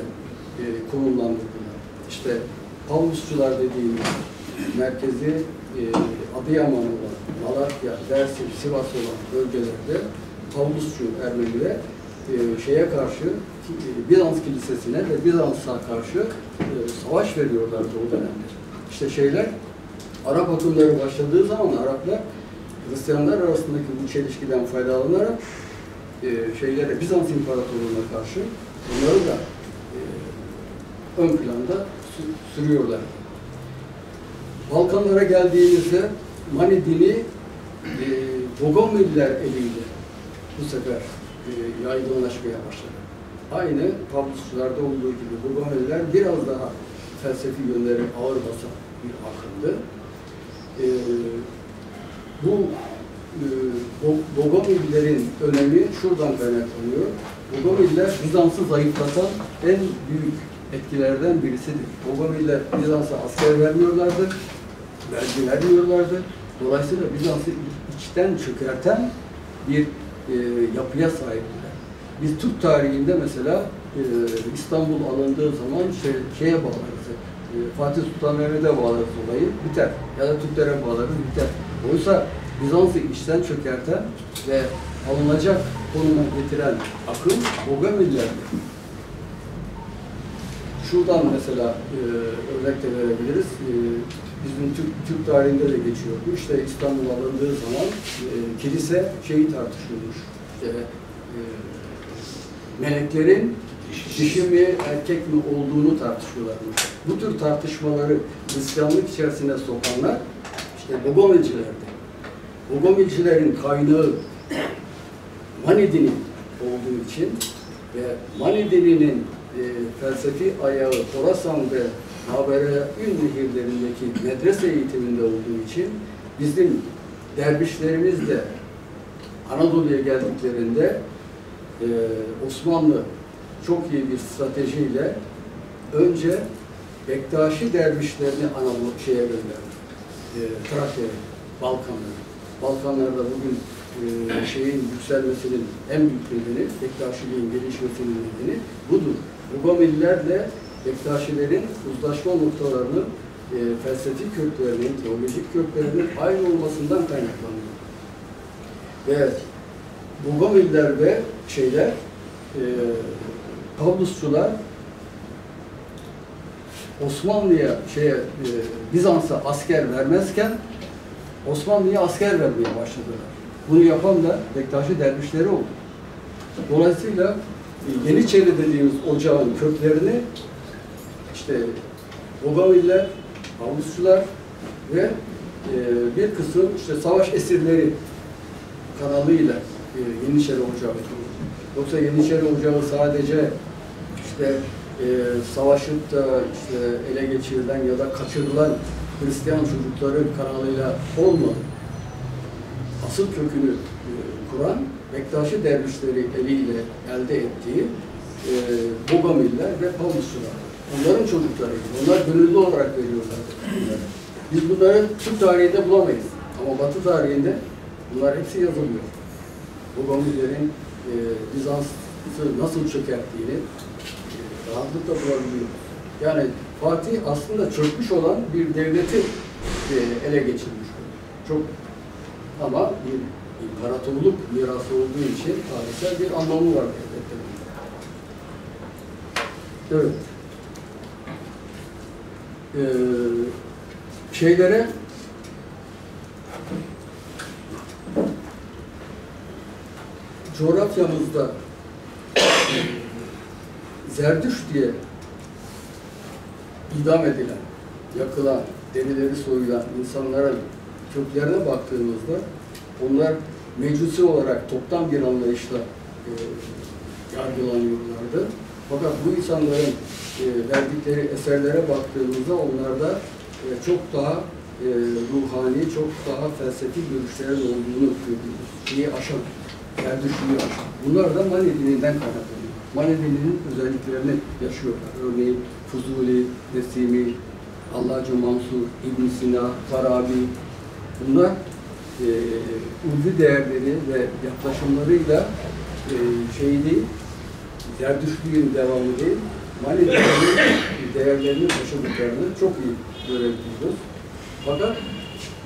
konumlandırdılar. İşte Pavlusçular dediğimiz merkezi Adıyaman olan, Malatya, Dersim, Sivas olan bölgelerde Pavlusçu Ermeniler şeye karşı, Bizans Kilisesi'ne ve Bizans'a karşı savaş veriyorlardı o dönemde. İşte şeyler, Arap akımları başladığı zaman Araplar, Hristiyanlar arasındaki bu çelişkiden faydalanarak şeylere, Bizans İmparatorluğu'na karşı onları da ön planda sürüyorlar. Balkanlara geldiğimizde Mani dini Bogomiller eliyle bu sefer yaygınlaşmaya başladı. Aynı Pavlusçularda olduğu gibi Bogomiller biraz daha felsefi yönleri ağır basan bir akımdı. Bu Bogomillerin önemi şuradan kaynaklanıyor. Bogomiller Bizans'ı zayıflatan en büyük etkilerden birisidir. Bogomiller Bizans'a asker vermiyorlardı, vergi vermiyorlardı. Dolayısıyla Bizans'ı içten çökerten bir yapıya sahiptiler. Biz Türk tarihinde mesela İstanbul alındığı zaman şeye bağlarız. Fatih Sultan Mehmet'e bağlarız olayı, biter. Ya da Türklere bağlarız, biter. Oysa Bizans'ı içten çökerten ve alınacak konuma getiren akım Bogomiller'dir. Şuradan mesela örnek de verebiliriz. Bizim Türk tarihinde de geçiyor. İşte İstanbul alındığı zaman kilise şeyi tartışıyormuş. İşte, meleklerin dişi mi erkek mi olduğunu tartışıyorlarmış. Bu tür tartışmaları Hristiyanlık içerisine sokanlar işte Bogomilcilerdi. Bogomilcilerin kaynağı Mani dini olduğu için ve Mani dininin felsefi ayağı Horasan ve Mavera-ün nehirlerindeki medrese eğitiminde olduğu için bizim dervişlerimiz de Anadolu'ya geldiklerinde Osmanlı çok iyi bir stratejiyle önce Bektaşi dervişlerini Anadolu şeye gönderdi. Trakya'ya, Balkanlara. Balkanlarda bugün şeyin yükselmesinin en büyük nedeni, Bektaşiliğin gelişmesinin nedeni budur. Bogomillerle Bektaşilerin uzlaşma noktalarının felsefi köklerinin, teolojik köklerinin aynı olmasından kaynaklanıyor. Ve Bogomiller ve şeyler, Pavlusçular Osmanlı'ya, Bizans'a asker vermezken Osmanlı'ya asker vermeye başladılar. Bunu yapan da Bektaşi dervişleri oldu. Dolayısıyla Yeniçeri dediğimiz ocağın köklerini işte Bogaviller, Havlusçular ve bir kısım işte savaş esirleri kanalıyla Yeniçeri Ocağı kuruldu. Yoksa Yeniçeri Ocağı sadece işte savaşıp da işte ele geçirilen ya da kaçırılan Hristiyan çocukları kanalıyla olmadı. Asıl kökünü kuran Bektaşi dervişleri eliyle elde ettiği Bogaviller ve Pavlusçular. Onların çocuklarıydı. Onlar gönüllü olarak veriyorlardı bunları. Biz bunları Türk tarihinde bulamayız. Ama Batı tarihinde bunlar hepsi yazılıyor. Bogavillerin Bizans'ı nasıl çökerttiğini rahatlıkla bulabiliyoruz. Yani Fatih aslında çökmüş olan bir devleti ele geçirmiş. Çok ama bir imparatorluk mirası olduğu için tarihsel bir anlamı var elbette. Evet. Şeylere coğrafyamızda Zerdüşt diye idam edilen, yakılan, derileri soyulan insanlara köklerine baktığımızda onlar mecusi olarak toptan bir anlayışla yargılanıyorlardı. Fakat bu insanların verdikleri eserlere baktığımızda onlarda çok daha ruhani, çok daha felsefi görüşlerin olduğunu görüyoruz. Şeyi aşan, Zerdüşt'ü aşan. Bunlar da Mani dininden kaynaklanıyor. Mani dininin özelliklerini yaşıyorlar. Örneğin Fuzuli, Nesimi, Allacı Mansur, İbn Sina, Farabi. Bunlar ulvi değerleri ve yaklaşımlarıyla şey değil, Zerdüştlüğün devamı değil, Mani değerlerini taşıdıklarını çok iyi görebiliyoruz. Fakat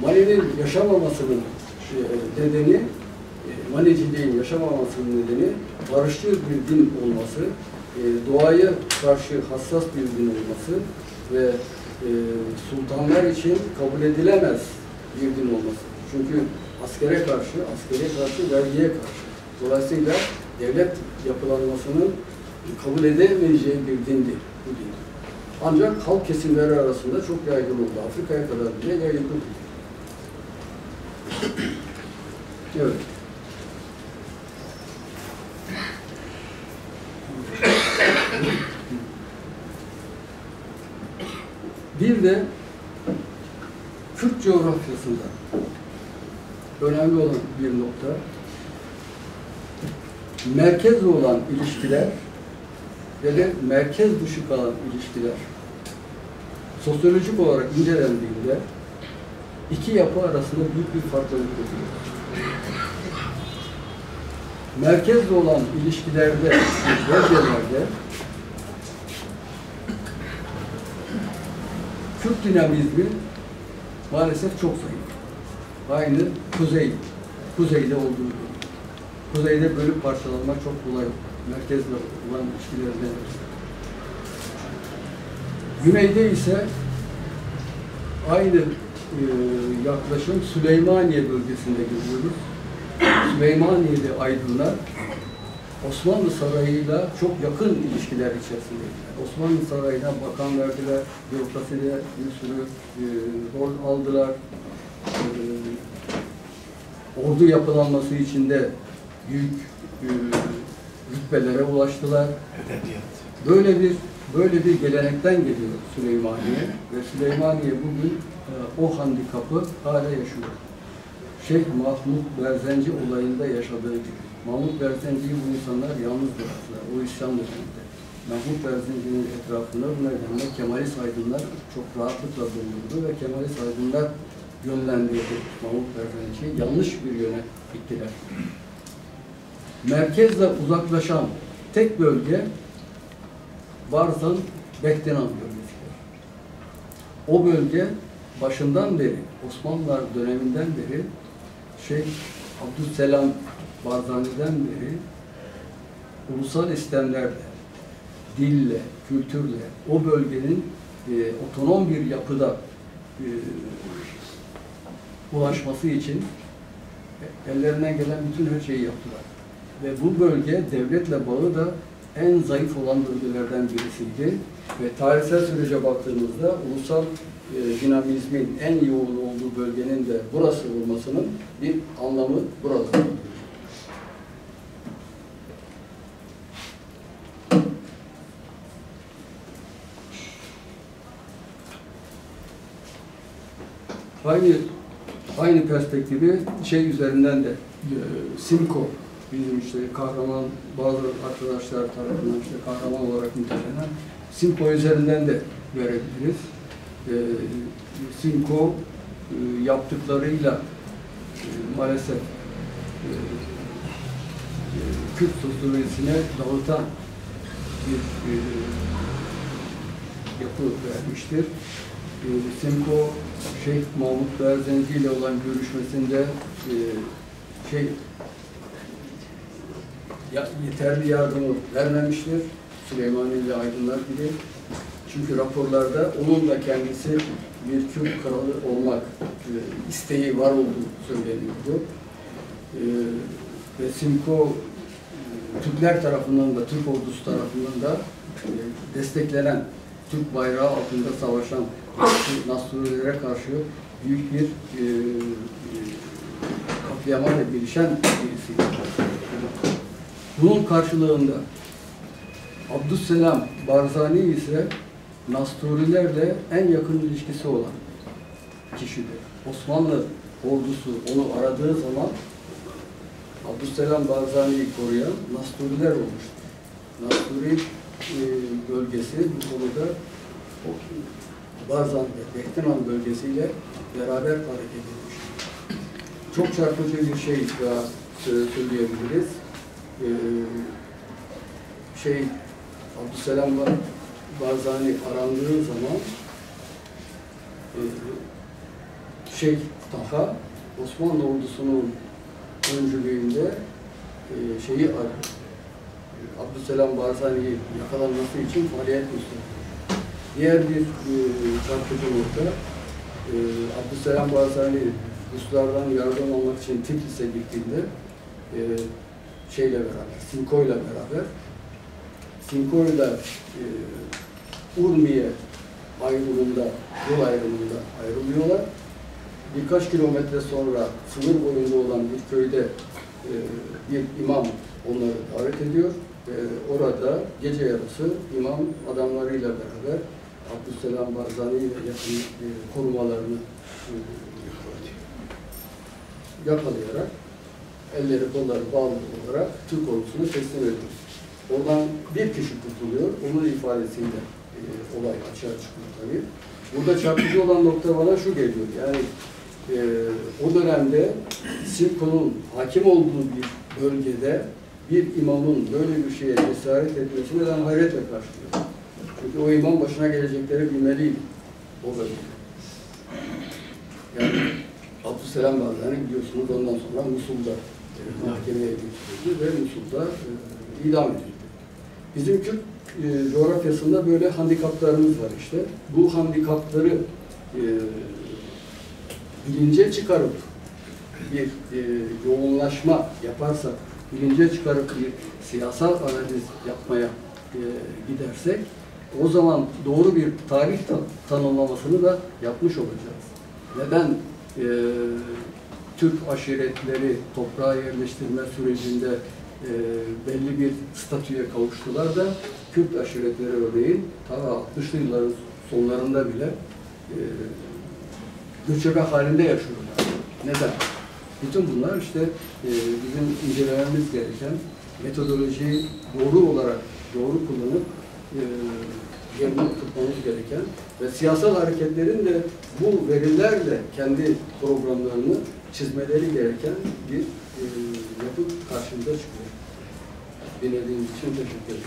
Mani'nin yaşamamasının nedeni, Maniciliğin yaşamamasının nedeni barışçıl bir din olması, doğaya karşı hassas bir din olması ve sultanlar için kabul edilemez bir din olması. Çünkü askere karşı, vergiye karşı. Dolayısıyla devlet yapılanmasının kabul edemeyeceği bir dindi bu din. Ancak halk kesimleri arasında çok yaygın oldu. Afrika'ya kadar bile yayıldı. Evet. Bir de Kürt coğrafyasında önemli olan bir nokta, merkezle olan ilişkiler ve de merkez dışı kalan ilişkiler sosyolojik olarak incelendiğinde iki yapı arasında büyük bir farklılık oluyor. Merkezle olan ilişkilerde, bölgelerde Kürt dinamizmi maalesef çok zayıf. Aynı kuzeyde olduğu gibi. Kuzeyde bölüp parçalanmak çok kolay. Merkezle olan ilişkilerden. Güneyde ise aynı yaklaşım Süleymaniye bölgesinde görüyoruz. Süleymaniye'li aydınlar Osmanlı Sarayı'yla çok yakın ilişkiler içerisindeydiler. Osmanlı Sarayı'na bakan verdiler, bürokraside bir sürü rol aldılar. Ordu yapılanması için de büyük rütbelere ulaştılar. Böyle bir gelenekten geliyor Süleymaniye ve Süleymaniye bugün o handikapı hala yaşıyor. Şeyh Mahmud Berzenci olayında yaşadığı gibi. Mahmud Berzenci'yi bu insanlar yalnız bıraktılar. O isyan döneminde. Mahmud Berzenci'nin etrafında bu nedenle Kemalist aydınlar çok rahatlıkla bulundu ve Kemalist aydınlar yönlendirdi Mahmud Berzenci'yi. Yanlış bir yöne gittiler. Merkezle uzaklaşan tek bölge Barzan-Bektenan bölgesidir. O bölge başından beri, Osmanlılar döneminden beri Şeyh Abdüsselam Barzani'den beri ulusal istemlerle, dille, kültürle o bölgenin otonom bir yapıda ulaşması için ellerinden gelen bütün her şeyi yaptılar. Ve bu bölge devletle bağı da en zayıf olan bölgelerden birisiydi. Ve tarihsel sürece baktığımızda ulusal dinamizmin en yoğun olduğu bölgenin de burası olmasının bir anlamı burada. Aynı perspektifi şey üzerinden de Simco, bizim işte kahraman, bazı arkadaşlar tarafından işte kahraman olarak nitelenen Simco üzerinden de verebiliriz. Simco yaptıklarıyla maalesef Kürt sosyolojisine dağıtan bir yapı vermiştir. Simco, Şeyh Mahmut Berzenci ile olan görüşmesinde yeterli yardımı vermemiştir. Süleymaniye Aydınlar gibi. Çünkü raporlarda onun da kendisi bir Kürt kralı olmak isteği var olduğu söyleniyordu. Ve Simco Türkler tarafından da, Türk ordusu tarafından da desteklenen, Türk bayrağı altında savaşan Nasrulilere karşı büyük bir katliama ve girişen birisiydi. Bunun karşılığında Abdüsselam Barzani ise Nasrullilerle en yakın ilişkisi olan kişidir. Osmanlı ordusu onu aradığı zaman Abdüsselam Barzani'yi koruyan Nasrulliler olmuştur. Nasrulli bölgesi bu konuda Barzan ve Behtiman bölgesiyle beraber hareket etmiştir. Çok çarpıcı bir şey daha söyleyebiliriz. Abdüsselam Barzani arandığı zaman Şeyh Taha Osmanlı ordusunun öncülüğünde şeyi aradı. Abdüsselam Barzani'yi yakalanması için faaliyet gösteriyor. Diğer bir çarpıcı nokta, Abdüsselam Barzani Ruslardan yardım almak için Tiflis'e gittiğinde şeyle beraber, Simco'yla beraber Simco'yla Urmiye ayrımında, yol ayrımında ayrılıyorlar. Birkaç kilometre sonra sınır boyunda olan bir köyde bir imam onları davet ediyor. Orada gece yarısı imam adamlarıyla beraber Abdüsselam Barzani ile yakın korumalarını yakalayarak elleri kolları bağlı olarak Türk ordusunu teslim ediyor. Oradan bir kişi kurtuluyor. Onun ifadesiyle olay açığa çıkıyor tabii. Burada çarpıcı olan nokta bana şu geliyor. Yani o dönemde Simco'nun hakim olduğu bir bölgede bir imamın böyle bir şeye cesaret etmesine ben hayretle karşılıyorum. Çünkü o imam başına gelecekleri bilmeliydi o bölgede. Yani Abdüsselam Barzani biliyorsunuz ondan sonra Musul'da mahkemeye götürüldü ve Musul'da idam edildi. Bizim Kürt coğrafyasında böyle handikaplarımız var işte. Bu handikapları bilince çıkarıp bir yoğunlaşma yaparsak, bilince çıkarıp bir siyasal analiz yapmaya gidersek, o zaman doğru bir tarih tanımlamasını da yapmış olacağız. Neden Türk aşiretleri toprağa yerleştirme sürecinde belli bir statüye kavuştular da Kürt aşiretleri örneğin ta 60'lı yılların sonlarında bile göçebe halinde yaşıyorlar. Neden? Bütün bunlar işte bizim incelememiz gereken, metodolojiyi doğru olarak doğru kullanıp yerine tutmamız gereken ve siyasal hareketlerin de bu verilerle kendi programlarını çizmeleri gereken bir yapı karşımıza çıkıyor. Dinlediğiniz için teşekkür ederim.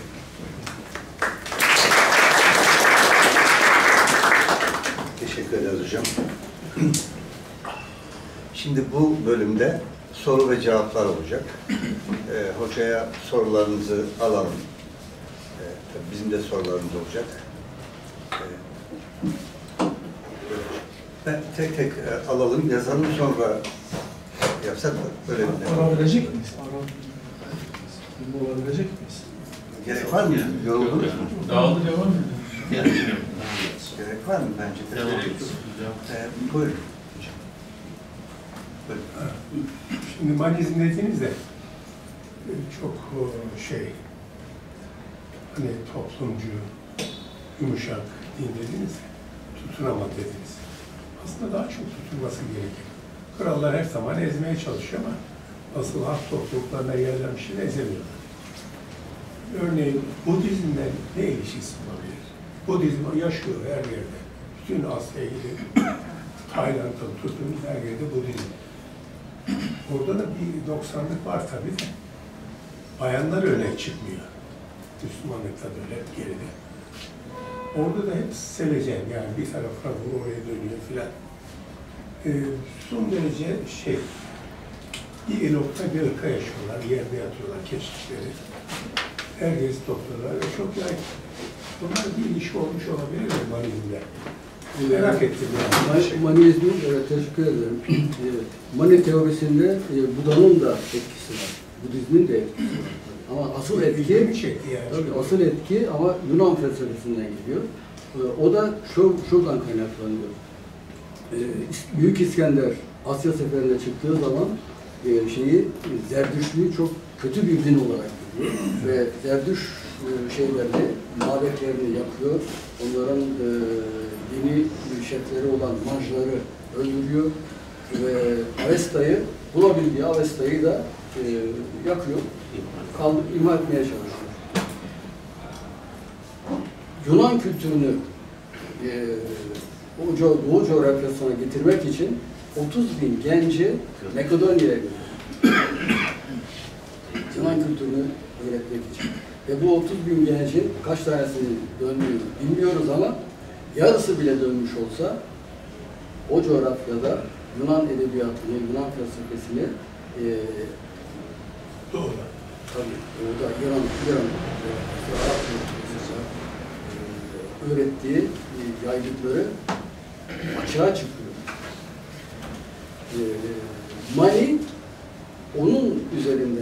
Teşekkür ederiz hocam. Şimdi bu bölümde soru ve cevaplar olacak. Hocaya sorularınızı alalım. Tabii bizim de sorularımız olacak. Ben tek tek alalım, yazalım, sonra yapsak mı? Böyle Arabilecek miyiz? Olabilecek miyiz? Gerek var mı? Yoruldunuz mu? Dağıldı devam edin. Gerek var mı? Bence de. Buyurun. Buyurun. Şimdi manizm dediğiniz de çok hani toplumcu, yumuşak din dediniz de tutunamadı dediniz. Aslında daha çok tutulması gerekir. Krallar her zaman ezmeye çalışıyor ama asıl halk topluluklarına yerlenmişini ezemiyorlar. Örneğin Budizm'le ne ilişkisi olabilir? Budizm yaşıyor her yerde. Bütün Asya'ya gidip Tayland'da tuttuğumuz her yerde Budizm. Orada da bir 90'lık var tabii de. Bayanlar öne çıkmıyor. Müslümanlıkta da öyle hep geride. Orada da hep sevecen, yani bir tarafına vur, oraya dönüyor filan. Son derece bir elokta bir ırka yaşıyorlar, yerde yatıyorlar keşişleri. Herkes doktorlar ve çok yaygın. Bunlar bir ilişki olmuş olabilir mi manizmle? Merak ettim yani. Manizmin, evet, teşekkür ederim. Mani teorisinde Buda'nın da etkisi var. Budizmin de etkisi var. Ama asıl etki, çekti yani. tabii, asıl etki ama Yunan felsefesinden geliyor. O da şuradan kaynaklanıyor. Büyük İskender Asya seferine çıktığı zaman Zerdüştlüğü çok kötü bir din olarak görüyor ve Zerdüş şeylerini, mabetlerini yakıyor. Onların dini şefleri olan majları öldürüyor ve Avesta'yı, bulabildiği Avesta'yı da yakıyor. İmha etmeye çalışıyor. Yunan kültürünü Doğu coğrafyasına getirmek için 30.000 genci Makedonya'ya götürüyor. Yunan kültürünü öğretmek için. Ve bu 30.000 gencin kaç tanesinin döndüğünü bilmiyoruz ama yarısı bile dönmüş olsa o coğrafyada Yunan edebiyatını, Yunan felsefesini Doğru. tabii orada İran öğrettiği yaydıkları açığa çıkıyor. Mani onun üzerinde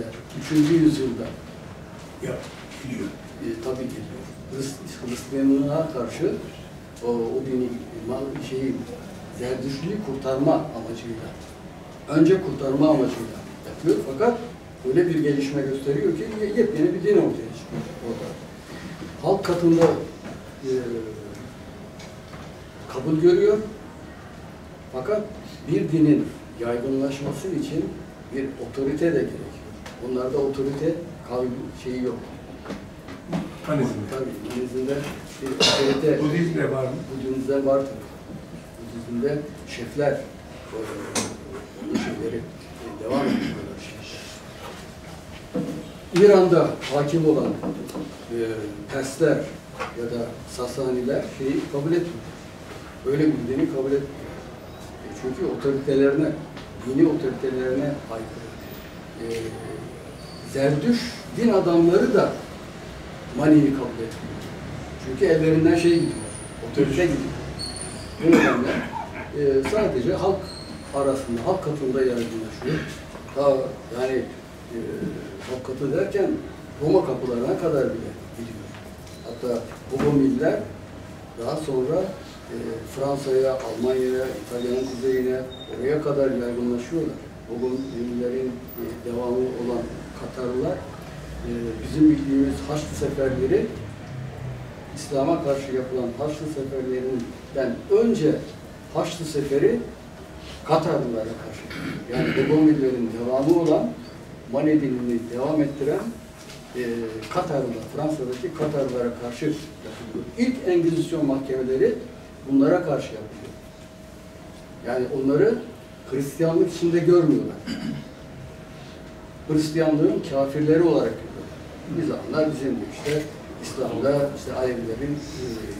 3. yüzyılda Biliyor. tabii geliyor. Hristiyanlığa karşı o dini Zerdüştlüğü kurtarma amacıyla, önce kurtarma amacıyla yapıyor fakat öyle bir gelişme gösteriyor ki yepyeni bir din ortaya çıkıyor orada. Halk katında kabul görüyor fakat bir dinin yaygınlaşması için bir otorite de gerekiyor. Onlarda otorite şeyi yok. Manizm. Tabii, Budizm'de bir otorite. Budizm'de var mı? Budizm'de var tabii. Budizm'de şefler onun şeyleri devam ediyorlar. İran'da hakim olan Persler ya da Sasaniler şeyi kabul etmiyor. Öyle bir dini kabul etmiyor. Çünkü otoritelerine, dini otoritelerine aykırı. Zerdüş din adamları da Mani'yi kabul etmiyor. Çünkü ellerinden şey gidiyor, otorite gidiyor. Bu nedenle sadece halk arasında, halk katında yaygınlaşıyor. Yani halk katı derken Roma kapılarına kadar bile gidiyor. Hatta Bogomiller daha sonra Fransa'ya, Almanya'ya, İtalya'nın kuzeyine, oraya kadar yaygınlaşıyorlar. Bogomillerin devamı olan Katarlılar, bizim bildiğimiz Haçlı seferleri, İslam'a karşı yapılan Haçlı seferlerinden önce Haçlı seferi Katarlılara karşı. Yani Bogomillerin devamı olan Mani dinini devam ettiren Katarlılar, Fransa'daki Katarlılara karşı yapılıyor. İlk Engizisyon mahkemeleri bunlara karşı yapılıyor. Yani onları Hristiyanlık içinde görmüyorlar. Hristiyanlığın kafirleri olarak görüyorlar. Bir zamanlar bizim işte İslam'da işte Alevilerin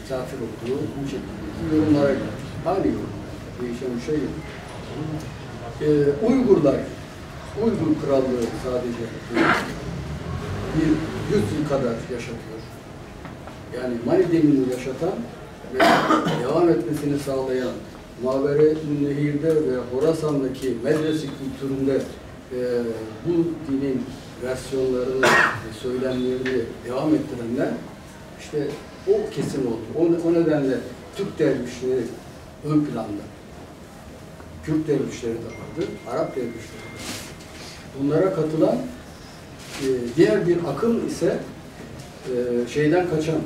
kafir olduğu bu şekildeki yorumlara geldi. Aynı yorumlar. Değişen bir şey yok. Uygurlar, Uygur Krallığı sadece bir 100 yıl kadar yaşatıyor. Yani Mani dinini yaşatan ve devam etmesini sağlayan Mavere-i Nehir'de ve Horasan'daki medrese kültüründe bu dinin versiyonlarını, söylemlerini devam ettirenler işte o kesim oldu. O nedenle Türk dervişleri ön planda. Kürt dervişleri de vardı, Arap dervişleri de vardı. Bunlara katılan diğer bir akım ise şeyden kaçan,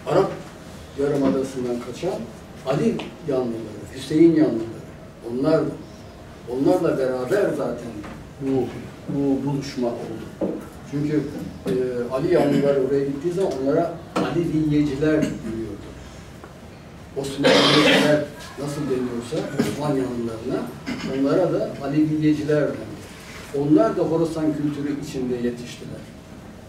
Arap Yarımadası'ndan kaçan Ali yanlıları, Hüseyin yanlıları. Onlarla beraber zaten bu buluşma oldu. Çünkü Ali yanlılar oraya gittiği zaman onlara Aleviyeciler deniyordu. Osmanlılar nasıl deniyorsa Osman yanlılarına, onlara da Aleviyeciler dendi. Onlar da Horasan kültürü içinde yetiştiler.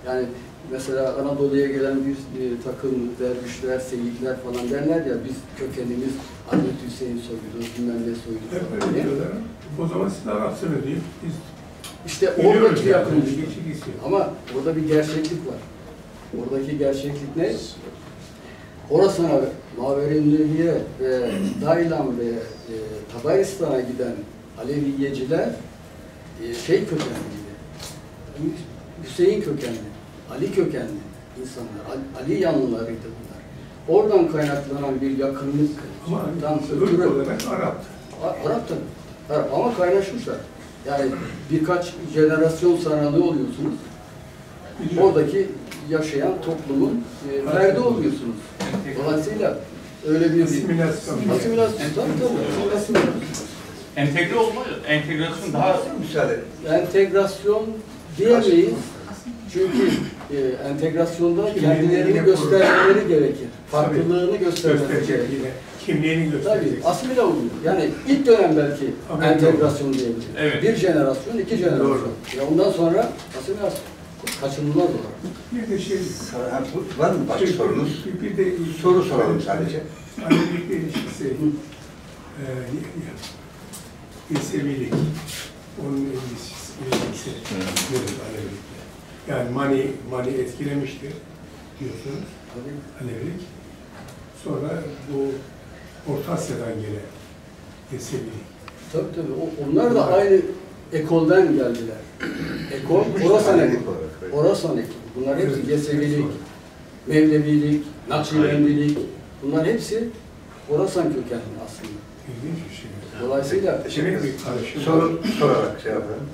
Yani mesela Anadolu'ya gelen bir takım dervişler, seyitler falan derler ya, biz kökenimiz Ahmet Hüseyin soyudur, bilmem ne soyudur diye. O zaman siz Arapsınız diyeyim. Biz İşte oradaki yakınlık. geçik. Ama orada bir gerçeklik var. Oradaki gerçeklik ne? Horasan'a, Maverinli'ye ve Daylam ve Tabaristan'a giden Aleviyeciler şey kökenliydi. Hüseyin kökenli, Ali kökenli insanlar, Ali yanlılarıydı bunlar. Oradan kaynaklanan bir yakınlık. Ama ötürü olarak Arap'tı. Arap tabii. Arap ama kaynaşmışlar. Yani birkaç jenerasyon sonralı oluyorsunuz. Oradaki yaşayan toplumun ferdi oluyorsunuz. Dolayısıyla öyle bir Asimilasyon. Asimilasyon. Entegre olma, entegrasyon daha Müsaade. Entegrasyon diyemeyiz. Çünkü entegrasyonda kendilerini göstermeleri gerekir. Farklılığını göstermeleri gerekir. Kimliğini gösterecek. Tabii, asimile oluyor. Yani ilk dönem belki Ama entegrasyon diyebiliriz. Evet. Bir jenerasyon, iki jenerasyon. Doğru. Ya ondan sonra asimilasyon kaçınılmaz olarak. Bir de şey, Var mı başka sorunuz? bir de Soru soralım sadece. Alevilikle ilişkisi, İsevilik, onun ilişkisi diyoruz Alevilikle. Yani mani etkilemiştir diyorsunuz, Alevilik. Sonra bu Orta Asya'dan gelen İsevilik. Tabii. Onlar da aynı ekolden geldiler. Ekol, Horasan ekol. Horasan ekol. Bunlar hepsi Yesevilik, Mevlevilik, Nakşibendilik. Bunlar hepsi Horasan kökenli aslında. İlginç bir şey. Dolayısıyla Demek bir karışım. Soru sorarak şey yapalım.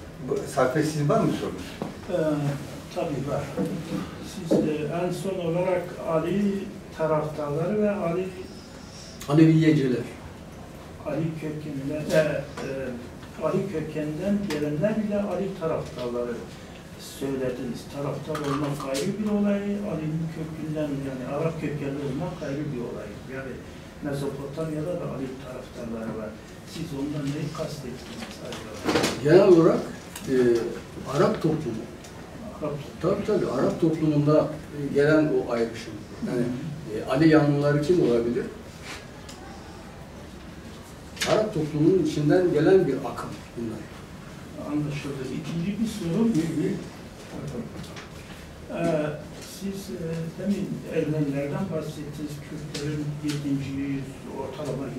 Sarfe, sizin var mı sorunuz? Tabii var. Siz en son olarak Ali taraftarları ve Aleviyeciler. Ali kökeninden gelenler ile Ali taraftarları söylediniz. Taraftar olmak ayrı bir olay, Ali'nin kökünden yani Arap kökenli olmak ayrı bir olay. Yani Mezopotamya'da da Ali taraftarları var. Siz ondan neyi kastettiniz acaba? Genel olarak Arap toplumu. Tabii Arap toplumunda gelen o ayrışım. Yani Ali yanlıları kim olabilir? Arap toplumunun içinden gelen bir akım bunlar. Anlaşıldı. İkinci bir soru. Siz demin Ermenilerden bahsettiniz. Kürtlerin 7. ortalama 7.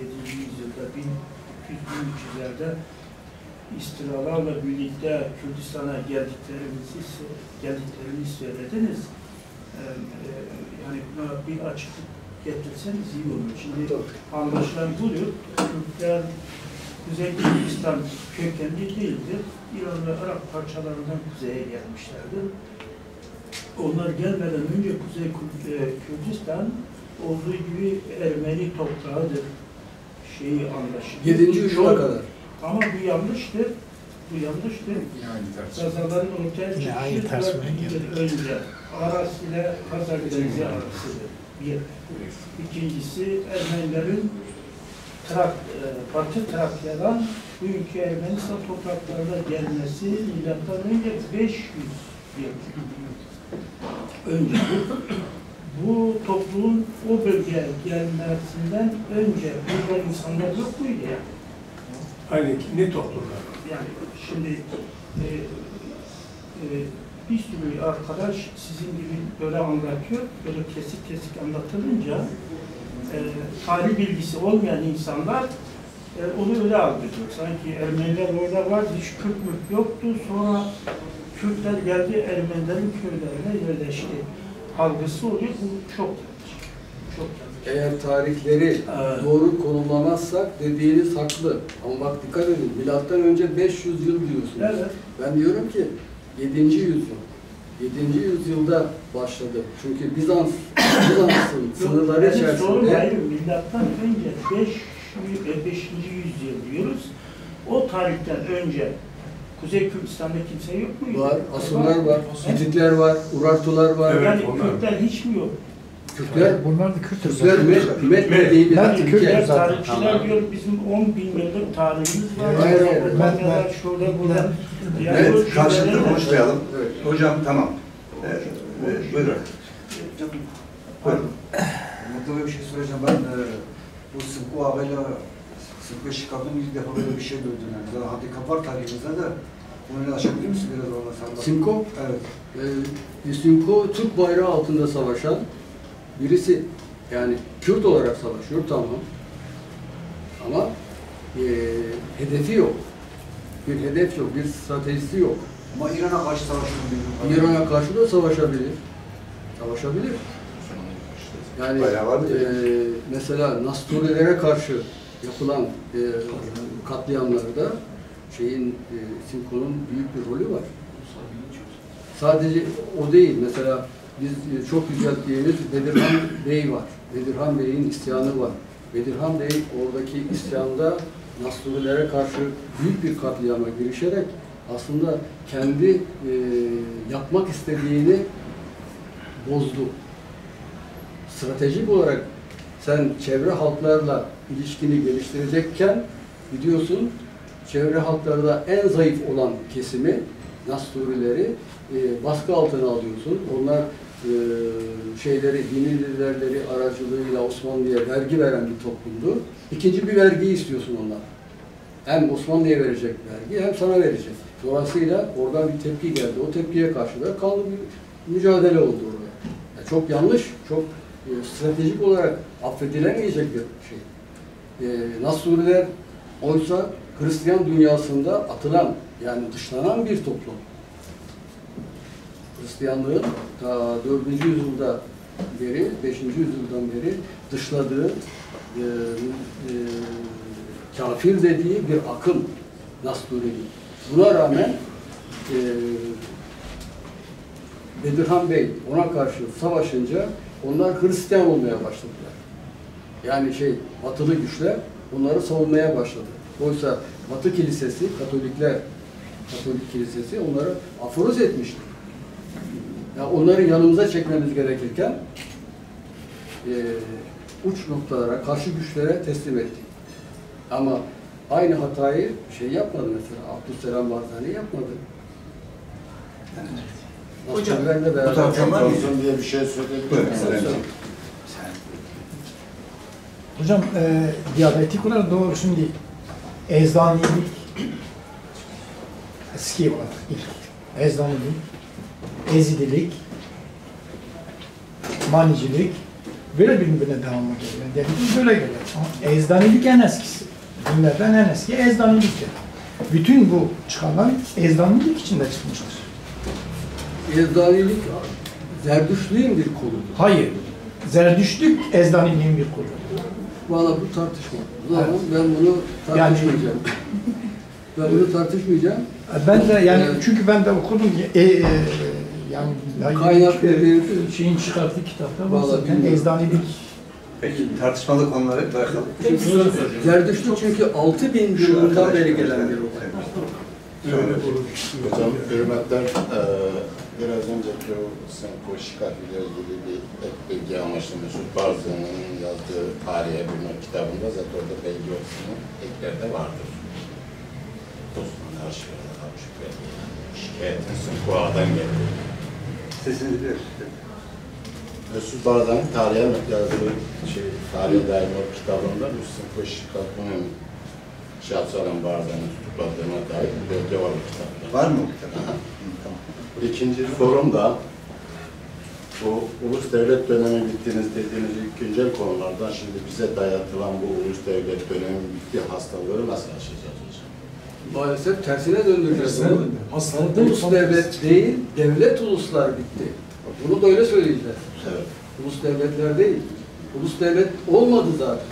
yüzyılda 1200-1300'lerde istilalarla birlikte Kürdistan'a geldiklerini söylediniz. Yani buna bir açıklık getirseniz iyi olur. Şimdi anlaşılan budur. Kürtler Kuzey Kürdistan kökenli değildir. İran ve Irak parçalarından kuzeye gelmişlerdir. Onlar gelmeden önce Kuzey Kürdistan olduğu gibi Ermeni toprağıdır. Şeyi anlaşılıyor. 7. yüzyıla kadar. Ama bu yanlıştır. Gazaların ortaya çıkışı 4 yıl önce Aras ile Kazak Denizi arasıdır. Bir. İkincisi Ermenilerin Batı Trakya'dan bugünkü Ermenistan topraklarına gelmesi milattan önce 500 yıl önce. Bu toplumun o bölgeye gelmesinden önce burada insanlar yok muydu yani? Aynı ne toplumlar? Yani şimdi bir sürü arkadaş sizin gibi böyle anlatıyor, böyle kesik kesik anlatılınca tarih bilgisi olmayan insanlar Onu öyle algılıyor. Sanki Ermeniler orada vardı, hiç Kürt mürk yoktu. Sonra Kürtler geldi, Ermenilerin köylerine yerleşti. Algısı oluyor. Bu çok yanlış. Çok yanlış. Eğer tarihleri doğru konumlamazsak dediğiniz haklı. Ama bak dikkat edin, milattan önce 500 yıl diyorsunuz. Evet. Ben diyorum ki 7. yüzyıl. 7. yüzyılda başladı. Çünkü Bizans'ın sınırları Sorun içerisinde hayır, milattan önce 5. yüzyıl diyoruz. O tarihten önce Kuzey Kürtistan'da kimse yok muydu? var, Asımlar var, Hititler var, Urartular var. Evet, Yani onlar. Kürtler hiç mi yok? Kürtler, Bunlar da Kürt'tür Kürtler zaten. Medne diye bir Ben ülke. Kürtler zaten. Tarihçiler diyor bizim 10.000 yıllık tarihimiz var. Hayır, hayır. Romanyalar şöyle burada. Evet, karşılıklı şöyle- konuşmayalım. Evet. Hocam tamam. Buyurun. Buyurun. Mutlaka bir şey söyleyeceğim. Ben bu Sınkı ağabeyla Sınkı Şikab'ın ilk defa böyle bir şey duydum. Yani. Zaten handikap var tarihimizde de. Bunu açabilir misin biraz orada sen? Simko, Evet. Simko Türk bayrağı altında savaşan birisi. Yani Kürt olarak savaşıyor tamam. Ama hedefi yok. Bir hedef yok, bir stratejisi yok. Ama İran'a karşı savaşıyor. İran'a karşı da savaşabilir. Savaşabilir. Yani Bayağı var mı? mesela Nasturilere karşı yapılan katliamlarda Simko'nun büyük bir rolü var. Sadece o değil. Mesela biz çok yücelttiğimiz Bedirhan Bey var. Bedirhan Bey'in isyanı var. Bedirhan Bey oradaki isyanda Nasturilere karşı büyük bir katliama girişerek aslında kendi yapmak istediğini bozdu. Stratejik olarak sen çevre halklarla ilişkini geliştirecekken gidiyorsun, çevre halklarda en zayıf olan kesimi, Nasturileri baskı altına alıyorsun. Onlar dini liderleri aracılığıyla Osmanlı'ya vergi veren bir toplumdu. İkinci bir vergi istiyorsun ondan. Hem Osmanlı'ya verecek vergi hem sana verecek. Dolayısıyla oradan bir tepki geldi. O tepkiye karşı da kanlı bir mücadele oldu orada. Yani çok yanlış, çok stratejik olarak affedilemeyecek bir şey. Nasturiler oysa Hristiyan dünyasında atılan, yani dışlanan bir toplum. Hristiyanlığın ta 4. yüzyılda beri, 5. yüzyıldan beri dışladığı, kafir dediği bir akım Nasturilik. Buna rağmen Bedirhan Bey ona karşı savaşınca onlar Hristiyan olmaya başladılar. Yani batılı güçler onları savunmaya başladı. Oysa Batı Kilisesi, Katolik Kilisesi onları aforoz etmişti. Yani onları yanımıza çekmemiz gerekirken uç noktalara, karşı güçlere teslim ettik. Ama aynı hatayı yapmadı mesela. Abdüsselam Barzani yapmadı. Hocam, bu taraftan var mı? diye bir şey söyleyebilir Buyurun. miyim? Hocam diyabetik olarak doğru şimdi eczanilik eski olarak ilk eczanilik, ezidilik, manicilik böyle birbirine devamlı geliyor. Diyabetik böyle geliyor. Ama eczanilik en eskisi. Bunlardan en eski eczaniliktir. Bütün bu çıkarlar eczanilik içinde çıkmıştır. Ezdanilik Zerdüştlüğün bir koludur. Hayır. Zerdüştlük eczaniliğin bir kolu. Valla bu tartışma. Ben bunu tartışmayacağım. Ben bunu tartışmayacağım. Ben de yani çünkü ben de okudum yani Kaynak şeyin çıkarttığı kitapta var Vallahi zaten bilmiyorum. eczanilik. Peki tartışmalı konuları bırakalım. Zerdüştlük çünkü 6000 yılından beri gelen bir olay. Hocam, hürmetler, biraz önceki o Senko Şikafi ile ilgili bir ek bilgi amaçlı Mesut Barzani'nin yazdığı Tarihe Bilmek kitabında zaten orada belge olsun eklerde vardır. Osmanlı arşivlerinde kalmış belge. Şikayetin Senko Ağa'dan geldi. Sesini duyuyoruz. Mesut Barzani tarihe yazdığı Tarihe Dair o kitabında bu Senko Şikafi'nin Şahsaran Barzani'nin tutukladığına dair bir belge var o kitapta. Var mı o kitap? Tamam. İkinci sorum da Bu ulus devlet dönemi bittiğiniz dediğiniz ilk güncel konulardan şimdi bize dayatılan bu ulus devlet dönemi bitti hastalığı nasıl aşacağız hocam? Maalesef tersine döndüreceğiz. Tersine döndü. Hastalık değil, Ulus devlet değil, devlet uluslar bitti. Bunu da öyle söyleyeceğiz. Evet. Ulus devletler değil. Ulus devlet olmadı zaten.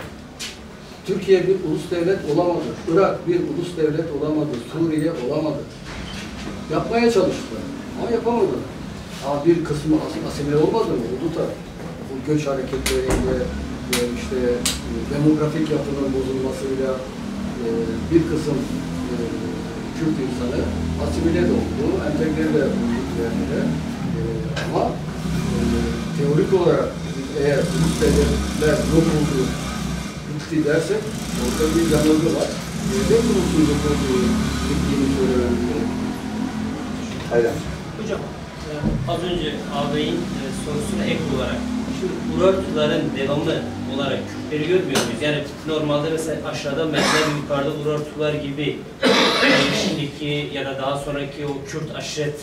Türkiye bir ulus devlet olamadı. Irak bir ulus devlet olamadı. Suriye olamadı. Yapmaya çalıştılar ama yapamadılar. Ama bir kısmı asimile olmadı mı? Oldu da. Bu göç hareketleriyle, işte demografik yapının bozulmasıyla bir kısım Kürt insanı asimile de oldu, entegre de oldu. Ama teorik olarak eğer ulus devletler yok oldu, bitti dersek orada bir yanılgı var. Devlet ulusun yok olduğu bittiğini söylememiz gerekiyor. Hayır. Hocam, az önce ağabeyin sorusuna ek olarak, şimdi Urartuların devamı olarak Kürtleri görmüyor muyuz? Yani normalde mesela aşağıda Mezler, yukarıda Urartular gibi şimdiki ya da daha sonraki o Kürt aşiret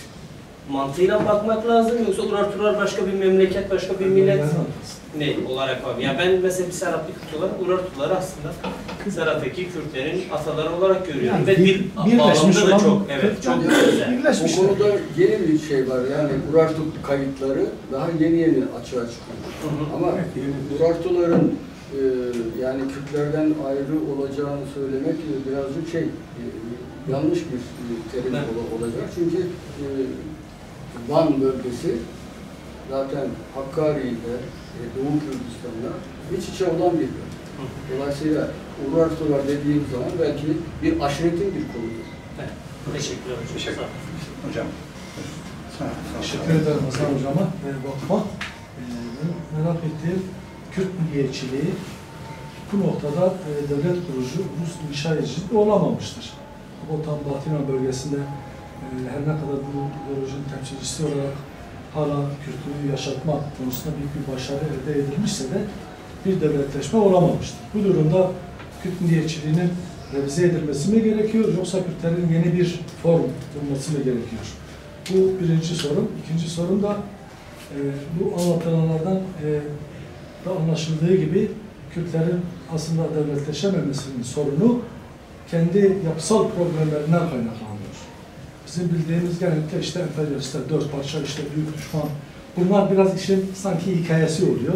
mantığıyla bakmak lazım, yoksa Urartular başka bir memleket, başka bir millet ne olarak var? Yani ben mesela bir Seraplı Kürt olarak Urartuları aslında Serap'taki Kürtlerin ataları olarak görüyorum. Yani Ve bir birleşmiş bağlamda da olan çok, evet, çok güzel. Bu konuda yeni bir şey var. Yani Urartu kayıtları daha yeni açığa çıkıyor. Ama Urartuların yani Kürtlerden ayrı olacağını söylemek birazcık yanlış bir terim olacak. Çünkü Van bölgesi zaten Hakkari ile Doğu Kürdistan'la iç içe olan bir bölge. Dolayısıyla Urartular dediğim zaman belki bir aşiretin bir konudur. Evet. Teşekkürler hocam. Teşekkür Sağ olun. Hocam. Teşekkür ederim Hasan Hocam'a ve vakfa. Merak ettiğim Kürt milliyetçiliği bu noktada devlet kurucu, ulus inşa edici olamamıştır. O tam Batı bölgesinde her ne kadar bu ideolojinin temsilcisi olarak hala Kürtlüğü yaşatma konusunda büyük bir başarı elde edilmişse de bir devletleşme olamamıştır. Bu durumda Kürt milliyetçiliğinin revize edilmesi mi gerekiyor, yoksa Kürtlerin yeni bir form bulması mı gerekiyor? Bu birinci sorun. İkinci sorun da bu anlatılanlardan da anlaşıldığı gibi Kürtlerin aslında devletleşememesinin sorunu kendi yapısal problemlerinden kaynaklanıyor. Bizim bildiğimiz genellikle işte emperyalistler, dört parça, işte büyük düşman, bunlar biraz işin sanki hikayesi oluyor.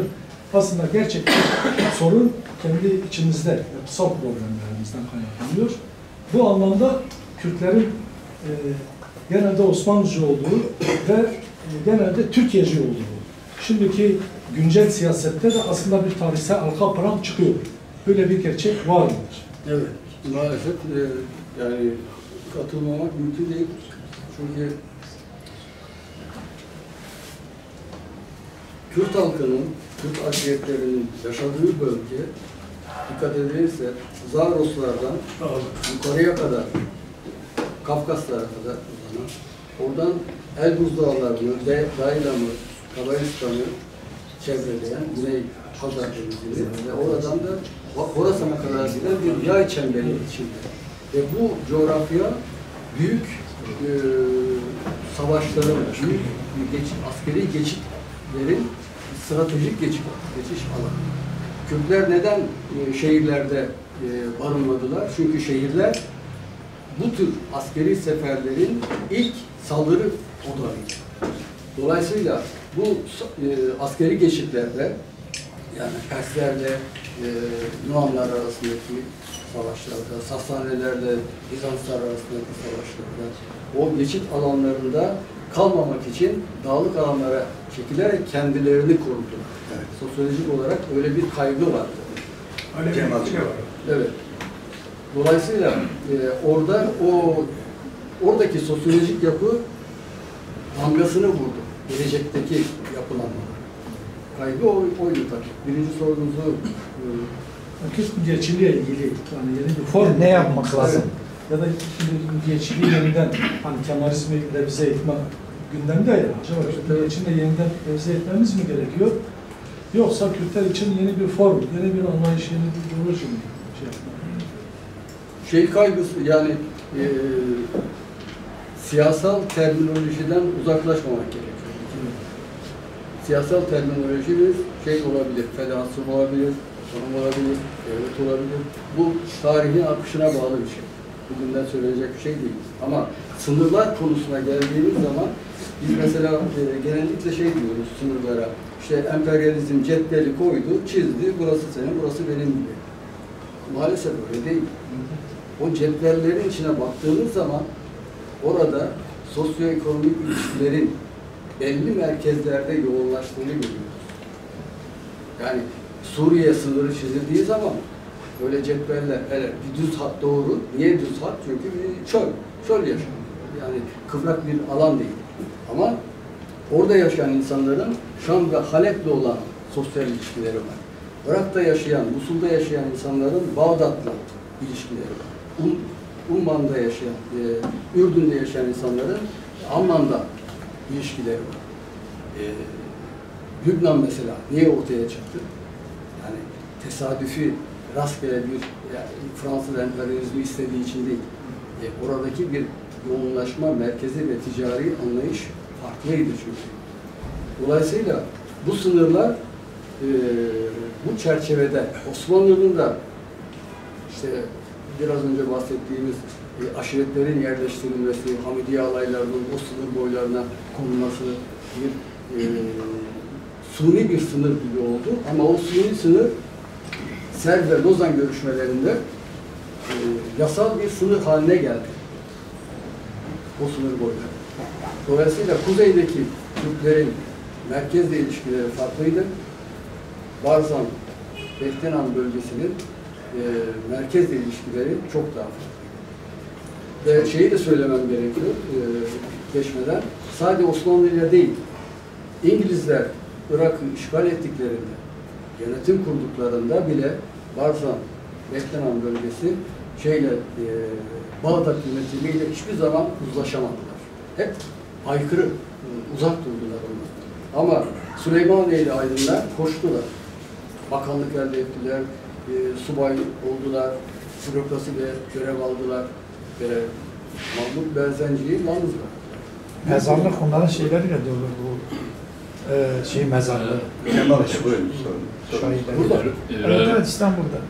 Aslında gerçekten sorun kendi içimizde, yapısal problemlerimizden kaynaklanıyor. Bu anlamda Kürtlerin genelde Osmanlıcı olduğu ve genelde Türkiye'ci olduğu. Şimdiki güncel siyasette de aslında bir tarihsel arka plan çıkıyor. Böyle bir gerçek var mıdır? Evet, maalesef yani katılmamak mümkün değil. Çünkü Kürt halkının, Kürt aşiretlerinin yaşadığı bölge, dikkat edilirse Zagroslardan yukarıya kadar, Kafkaslara kadar uzanan, oradan Elbruz Dağları'nı, Daylam'ı, Kabaristan'ı çevreleyen Güney Hazar Denizi'ni ve oradan da Horasan'a kadar giden bir yay çemberi içinde. Ve bu coğrafya büyük savaşların, büyük askeri geçitlerin stratejik geçiş alanı. Kürtler neden şehirlerde barınmadılar? Çünkü şehirler bu tür askeri seferlerin ilk saldırı odağıydı. Dolayısıyla bu askeri geçitlerde, yani Perslerle Yunanlar arasındaki savaşlarda, Sasanilerle Bizanslar arasındaki savaşlarda, o geçit alanlarında kalmamak için dağlık alanlara çekilerek kendilerini korudu. Evet. Sosyolojik olarak öyle bir kaygı vardı. Öyle bir şey var. Evet. Dolayısıyla orada oradaki sosyolojik yapı damgasını vurdu. Gelecekteki yapılanma. Kaygı oydu tabii. Birinci sorunuzu Kürt milliyetçiliğe ilgili yani yeni bir form ne yapmak lazım? Ya da milliyetçiliği yeniden hani Kemalizmi revize etme gündemde ya. Acaba Kürt milliyetçiliğini yeniden revize etmemiz mi gerekiyor? Yoksa Kürtler için yeni bir form, yeni bir anlayış, yeni bir ideoloji mi kaygısı yani siyasal terminolojiden uzaklaşmamak gerekiyor. siyasal terminolojimiz şey olabilir, federasyon olabilir, otonom olabilir, devlet olabilir. Bu tarihin akışına bağlı bir şey. Bugünden söylenecek bir şey değil. Ama sınırlar konusuna geldiğimiz zaman biz mesela genellikle şey diyoruz sınırlara, işte emperyalizm cetveli koydu, çizdi, burası senin, burası benim gibi. Maalesef öyle değil. O cetvellerin içine baktığımız zaman orada sosyoekonomik ilişkilerin belli merkezlerde yoğunlaştığını görüyoruz. Yani Suriye sınırı çizildiği zaman böyle cetveller, evet bir düz hat doğru. Niye düz hat? Çünkü bir çöl yaşamı. Yani kıvrak bir alan değil. Ama orada yaşayan insanların Şam ve Halep'le olan sosyal ilişkileri var. Irak'ta yaşayan, Musul'da yaşayan insanların Bağdat'la ilişkileri var. Umman'da yaşayan, Ürdün'de yaşayan insanların Amman'da ilişkileri var. Lübnan mesela niye ortaya çıktı? Yani tesadüfi, rastgele bir Fransız emperyalizmi istediği için değil. Oradaki bir yoğunlaşma merkezi ve ticari anlayış farklıydı çünkü. Dolayısıyla bu sınırlar bu çerçevede Osmanlı'nın da işte biraz önce bahsettiğimiz aşiretlerin yerleştirilmesi, Hamidiye alaylarının o sınır boylarına konulması bir suni bir sınır gibi oldu. Ama o suni sınır Sèvres ve Lozan görüşmelerinde yasal bir sınır haline geldi. O sınır boyları. Dolayısıyla kuzeydeki Türklerin merkezle ilişkileri farklıydı. Barzan, Bektenan bölgesinin merkezle ilişkileri çok daha farklıydı. Ve şeyi de söylemem gerekiyor geçmeden, sadece Osmanlı ile değil, İngilizler Irak'ı işgal ettiklerinde, yönetim kurduklarında bile Barzan, Bektenan bölgesi Bağdat yönetimiyle hiçbir zaman uzlaşamadılar. Hep aykırı, uzak durdular onlar. Ama Süleymaniye ile aydınlar koştular. Bakanlık elde ettiler, subay oldular, bürokrasi ve görev aldılar ve Mahmut Berzenci'yi yalnız bıraktılar. Mezarlık onların şeyleri de dolu bu mezarlığı. Kemal Hoca buyurun sorun. Burada. Evet İstanbul'da.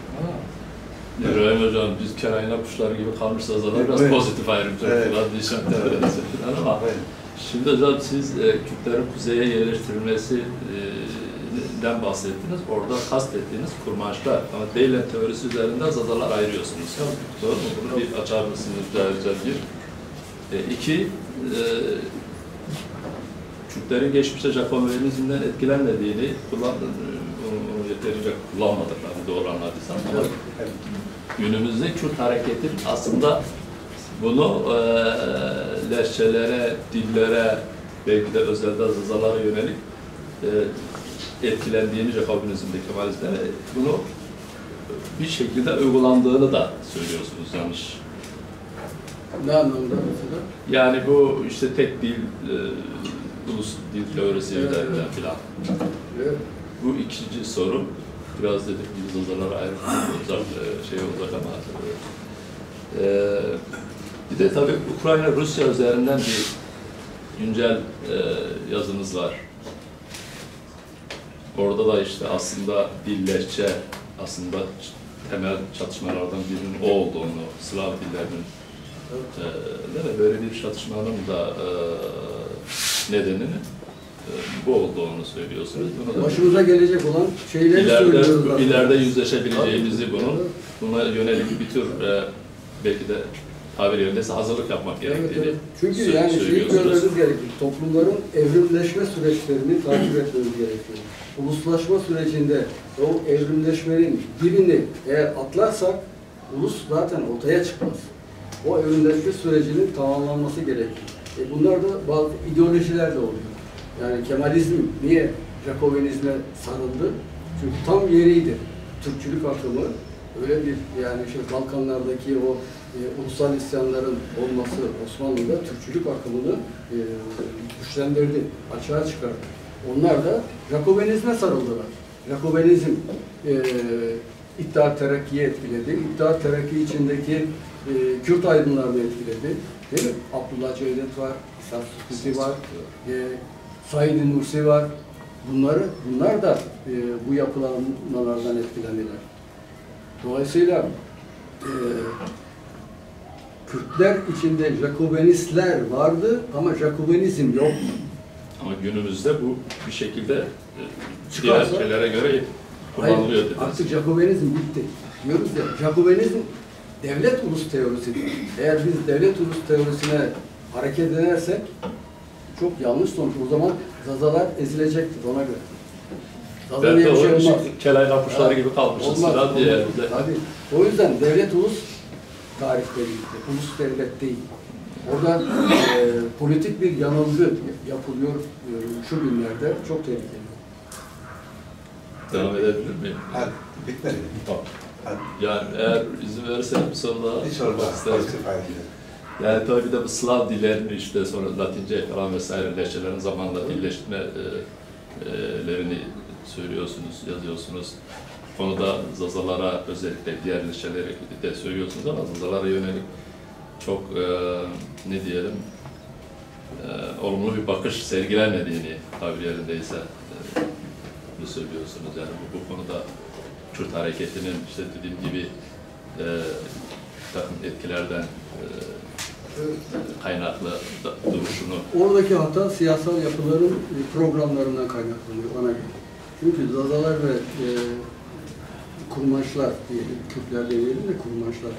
İbrahim Hocam, biz kerayna kuşları gibi kalmışsa zaten biraz pozitif ayrımcılıklar diyeceğim ama şimdi hocam siz Kürtlerin kuzeye yerleştirilmesinden bahsettiniz. Orada kastettiğiniz kurmaçlar ama Deylen teorisi üzerinden zadalar ayırıyorsunuz. Doğru mu? Bunu bir açar mısınız? Bir. İki, Kürtlerin geçmişte Jacobinism'den etkilenmediğini onu yeterince kullanmadıklarını doğru anladıysam. Günümüzde Kürt hareketin aslında bunu lehçelere, dillere, belki de özelde zazalara yönelik etkilendiğini Jacobinizm'de, Kemalizm'de bunu bir şekilde uygulandığını da söylüyorsunuz yanlış. Ne anlamda mesela? Yani bu işte tek dil, ulus dil teorisi üzerinden filan. Evet. Bu ikinci soru. Biraz dedik biz zazalara ayrılacak şey olacak ama bir de tabii Ukrayna, Rusya üzerinden bir güncel yazınız var. Orada da işte aslında dil, lehçe aslında temel çatışmalardan birinin o olduğunu, Slav dillerinin değil mi? Böyle bir çatışmanın da nedenini bu olduğunu söylüyorsunuz. Bunu başımıza gelecek olan şeyleri söylüyoruz. İleride yüzleşebileceğimizi buna yönelik bir tür belki de tabir yerindeyse hazırlık yapmak gerektiğini Çünkü yani şeyi görmemiz gerekiyor. Toplumların evrimleşme süreçlerini takip etmemiz gerekiyor. Uluslaşma sürecinde o evrimleşmenin birini eğer atlarsak ulus zaten ortaya çıkmaz. O evrimleşme sürecinin tamamlanması gerekiyor. Bunlar da bazı ideolojiler de oluyor. Yani Kemalizm niye Jacobinizme sarıldı? Çünkü tam yeriydi. Türkçülük akımı öyle bir yani Balkanlardaki o ulusal isyanların olması Osmanlı'da Türkçülük akımını güçlendirdi, açığa çıkardı. Onlar da Jacobinizme sarıldılar. Jacobinizm İttihat Terakki'yi etkiledi. İttihat Terakki içindeki Kürt aydınlarını etkiledi. Değil mi? Abdullah Cevdet var, İshak Sükuti var, Said Nursi var. Bunlar da bu yapılanmalardan etkilendiler. Dolayısıyla Kürtler içinde Jacobenistler vardı ama Jacobenizm yok. Ama günümüzde bu bir şekilde diğer Çıkarsa- ülkelere göre kullanılıyor dediniz. Artık Jacobenizm bitti. Diyoruz ya, Jacobenizm devlet ulus teorisidir. Eğer biz devlet ulus teorisine hareket edersek çok yanlış sonuç. O zaman Zazalar ezilecektir ona göre. Zaza Ben diye de bir şey onun için olmaz. kelay kapuşları gibi kalmışız. Olmaz, Sıra diye. Tabii. O yüzden devlet ulus tarihte gitti. Ulus devlet değil. Orada politik bir yanılgı yapılıyor şu günlerde. Çok tehlikeli. Devam edebilir miyim? Ha, bitmedi. Tamam. Ha, Yani eğer izin verirseniz bir soru daha bir soru sormak isterim. daha. Yani tabii bir de bu Slav dillerini işte sonra Latince falan vesaire leçelerin zamanla dilleştirmelerini söylüyorsunuz, yazıyorsunuz. Bu konuda Zazalara özellikle diğer leçeleri de söylüyorsunuz ama Zazalara yönelik çok ne diyelim olumlu bir bakış sergilenmediğini tabiri yerindeyse bunu söylüyorsunuz. Yani bu konuda Kürt hareketinin işte dediğim gibi takım etkilerden kaynaklı duruşunu. Oradaki hata siyasal yapıların programlarından kaynaklanıyor ona göre. Çünkü Zazalar ve kurmaçlar diyelim, Kürtler diyelim de kurmaçlar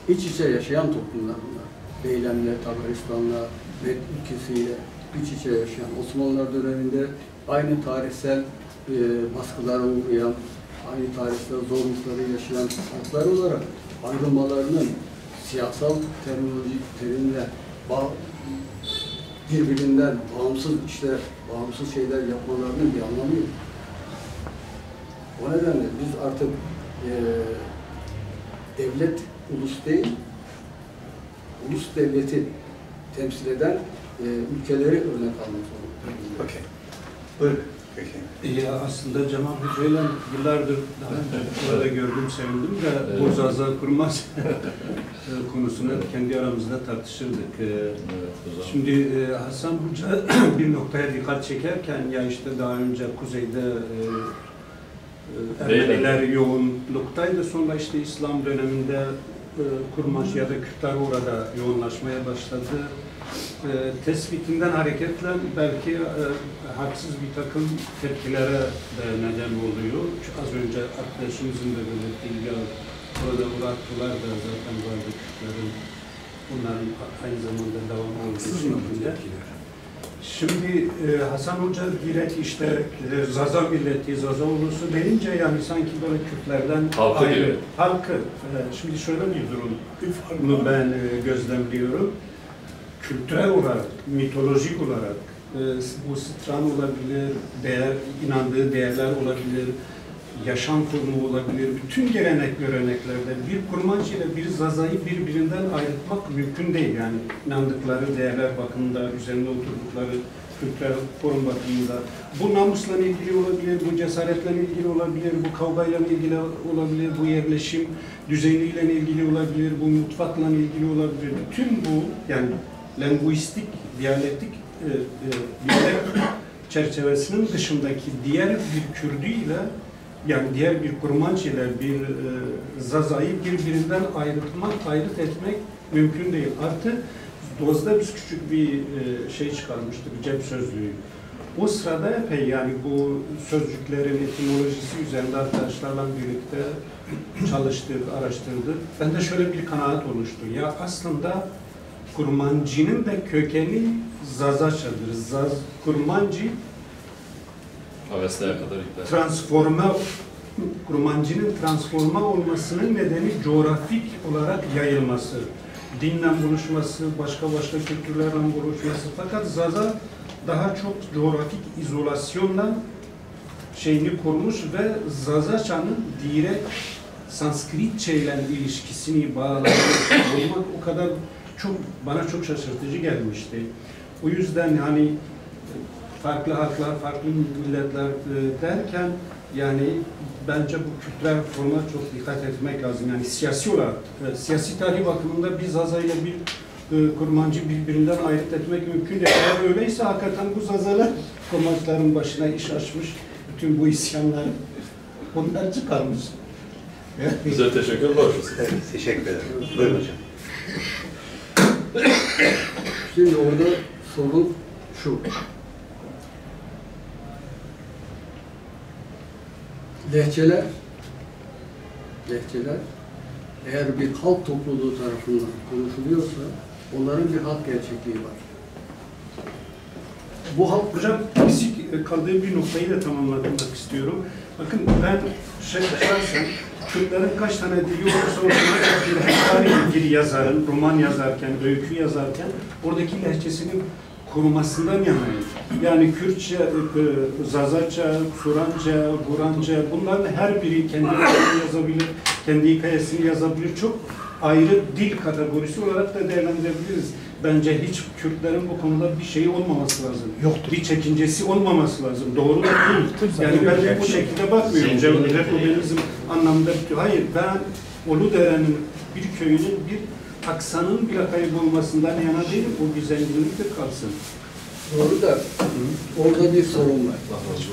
iç içe yaşayan toplumlar bunlar. Beylemle, Tabaristan'la, Med ülkesiyle iç içe yaşayan, Osmanlılar döneminde aynı tarihsel baskılara uğrayan, aynı tarihsel zorlukları yaşayan halklar olarak ayrılmalarının siyasal terminolojik terimle birbirinden bağımsız şeyler yapmalarının bir anlamı yok. O nedenle biz artık devlet ulus değil, ulus devleti temsil eden ülkeleri örnek almak zorundayız. Okey. Buyurun. Peki. Ya aslında Cemal Hoca'yla yıllardır daha önce burada gördüm, sevindim de bu Zaza Kurmaz konusunu kendi aramızda tartışırdık. Şimdi Hasan Hoca bir noktaya dikkat çekerken ya işte daha önce kuzeyde Ermeniler yoğunluktaydı, sonra işte İslam döneminde Kurmaş ya da Kürtler orada yoğunlaşmaya başladı. Tespitinden hareketle belki haksız bir takım tepkilere de neden oluyor. Az önce arkadaşımızın da belirttiği ya burada Muratlılar da zaten vardı Kürtlerin, bunların aynı zamanda devam ediyor. Şimdi Hasan Hoca direkt işte Zaza milleti, Zaza ulusu deyince yani sanki böyle Kürtlerden halkı ayrı. diyor. Halkı. Şimdi şöyle bir durum ben gözlemliyorum. Kültürel olarak, mitolojik olarak bu stran olabilir, inandığı değerler olabilir, yaşam formu olabilir. Bütün gelenek göreneklerde bir kurmaç ile bir Zaza'yı birbirinden ayırtmak mümkün değil. Yani inandıkları değerler bakımında, üzerine oturdukları kültürel form bakımında. Bu namusla ilgili olabilir, bu cesaretle ilgili olabilir, bu kavgayla ilgili olabilir, bu yerleşim düzeniyle ilgili olabilir, bu mutfakla ilgili olabilir. Bütün bu yani linguistik, diyalektik çerçevesinin dışındaki diğer bir Kürdüyle yani diğer bir kurmanç ile bir Zaza'yı birbirinden ayırt etmek mümkün değil. Artı Doz'da biz küçük bir şey çıkarmıştık, cep sözlüğü. O sırada epey yani bu sözcüklerin etimolojisi üzerinde arkadaşlarla birlikte çalıştık, araştırdık. Bende şöyle bir kanaat oluştu. Ya aslında kurmancının da kökeni Zazaça'dır. Kurmancı Avesta'ya kadar gider. Kurmancının transforma olmasının nedeni coğrafik olarak yayılması. Dinle buluşması, başka kültürlerle buluşması. Fakat Zaza daha çok coğrafik izolasyonla şeyini kurmuş ve Zazaça'nın direkt Sanskritçe ile ilişkisini bağlamak o kadar bana çok şaşırtıcı gelmişti. O yüzden yani farklı halklar, farklı milletler derken yani bence bu kültürel forma çok dikkat etmek lazım. Yani siyasi olarak, siyasi tarih bakımında bir Zaza ile bir kurmancı birbirinden ayırt etmek mümkün değil. Eğer öyleyse hakikaten bu zazalar kurmancıların başına iş açmış. Bütün bu isyanlar bunlar çıkarmış. Bize teşekkür borçlusunuz. Evet, teşekkür ederim. Buyurun hocam. Şimdi orada sorun şu. Lehçeler eğer bir halk topluluğu tarafından konuşuluyorsa onların bir halk gerçekliği var. Bu halk Hocam eksik kaldığı bir noktayı da tamamlamak istiyorum. Bakın ben şahsen Kürtlerin kaç tane dili olursa olsun bir yazarın, roman yazarken, öykü yazarken oradaki lehçesinin korumasından yanayım. Yani Kürtçe, Zazaca, Turanca, Buranca bunların her biri kendi yazabilir, kendi hikayesini yazabilir. Çok ayrı dil kategorisi olarak da değerlendirebiliriz. Bence hiç Kürtlerin bu konuda bir şeyi olmaması lazım. Yoktur. Bir çekincesi olmaması lazım. Doğru da değil. Yani ben de bu şekilde bakmıyorum. Republikanizm anlamında bitiyor. Hayır, ben Uludere'nin bir köyünün bir aksanın bile kaybolmasından yana değilim. Bu bir zenginliktir kalsın. doğru da orada bir sorun var.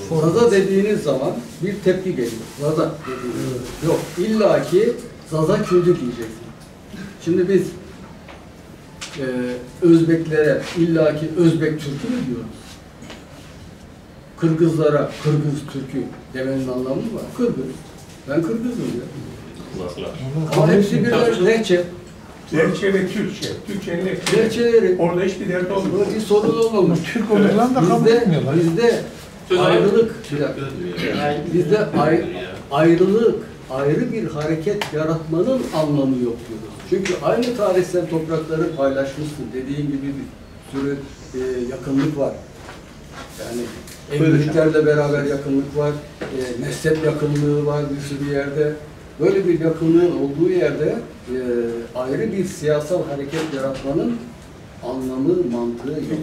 Zaza dediğiniz zaman bir tepki geliyor. Zaza dediğiniz. Yok, illaki Zaza Kürt'ü diyeceksin. Şimdi biz Özbeklere illaki Özbek Türk'ü mü diyoruz? Kırgızlara Kırgız Türk'ü demenin anlamı mı var? Kırgız. Ben Kırgız'ım ya. Ama hepsi bir lehçe. Lehçe ve Türkçe. Türkçenin Lehçeleri. Orada hiçbir dert olmuyor. Bir sorun olmamış. Türk olduklarını da kabul etmiyorlar. Bizde ayrılık, bizde ayrılık, ayrı bir hareket yaratmanın anlamı yok diyoruz. Çünkü aynı tarihsel toprakları paylaşmışsın. Dediğin gibi bir sürü yakınlık var. Yani evliliklerle beraber yakınlık var, mezhep yakınlığı var bir sürü yerde. Böyle bir yakınlığın olduğu yerde ayrı bir siyasal hareket yaratmanın anlamı, mantığı yok.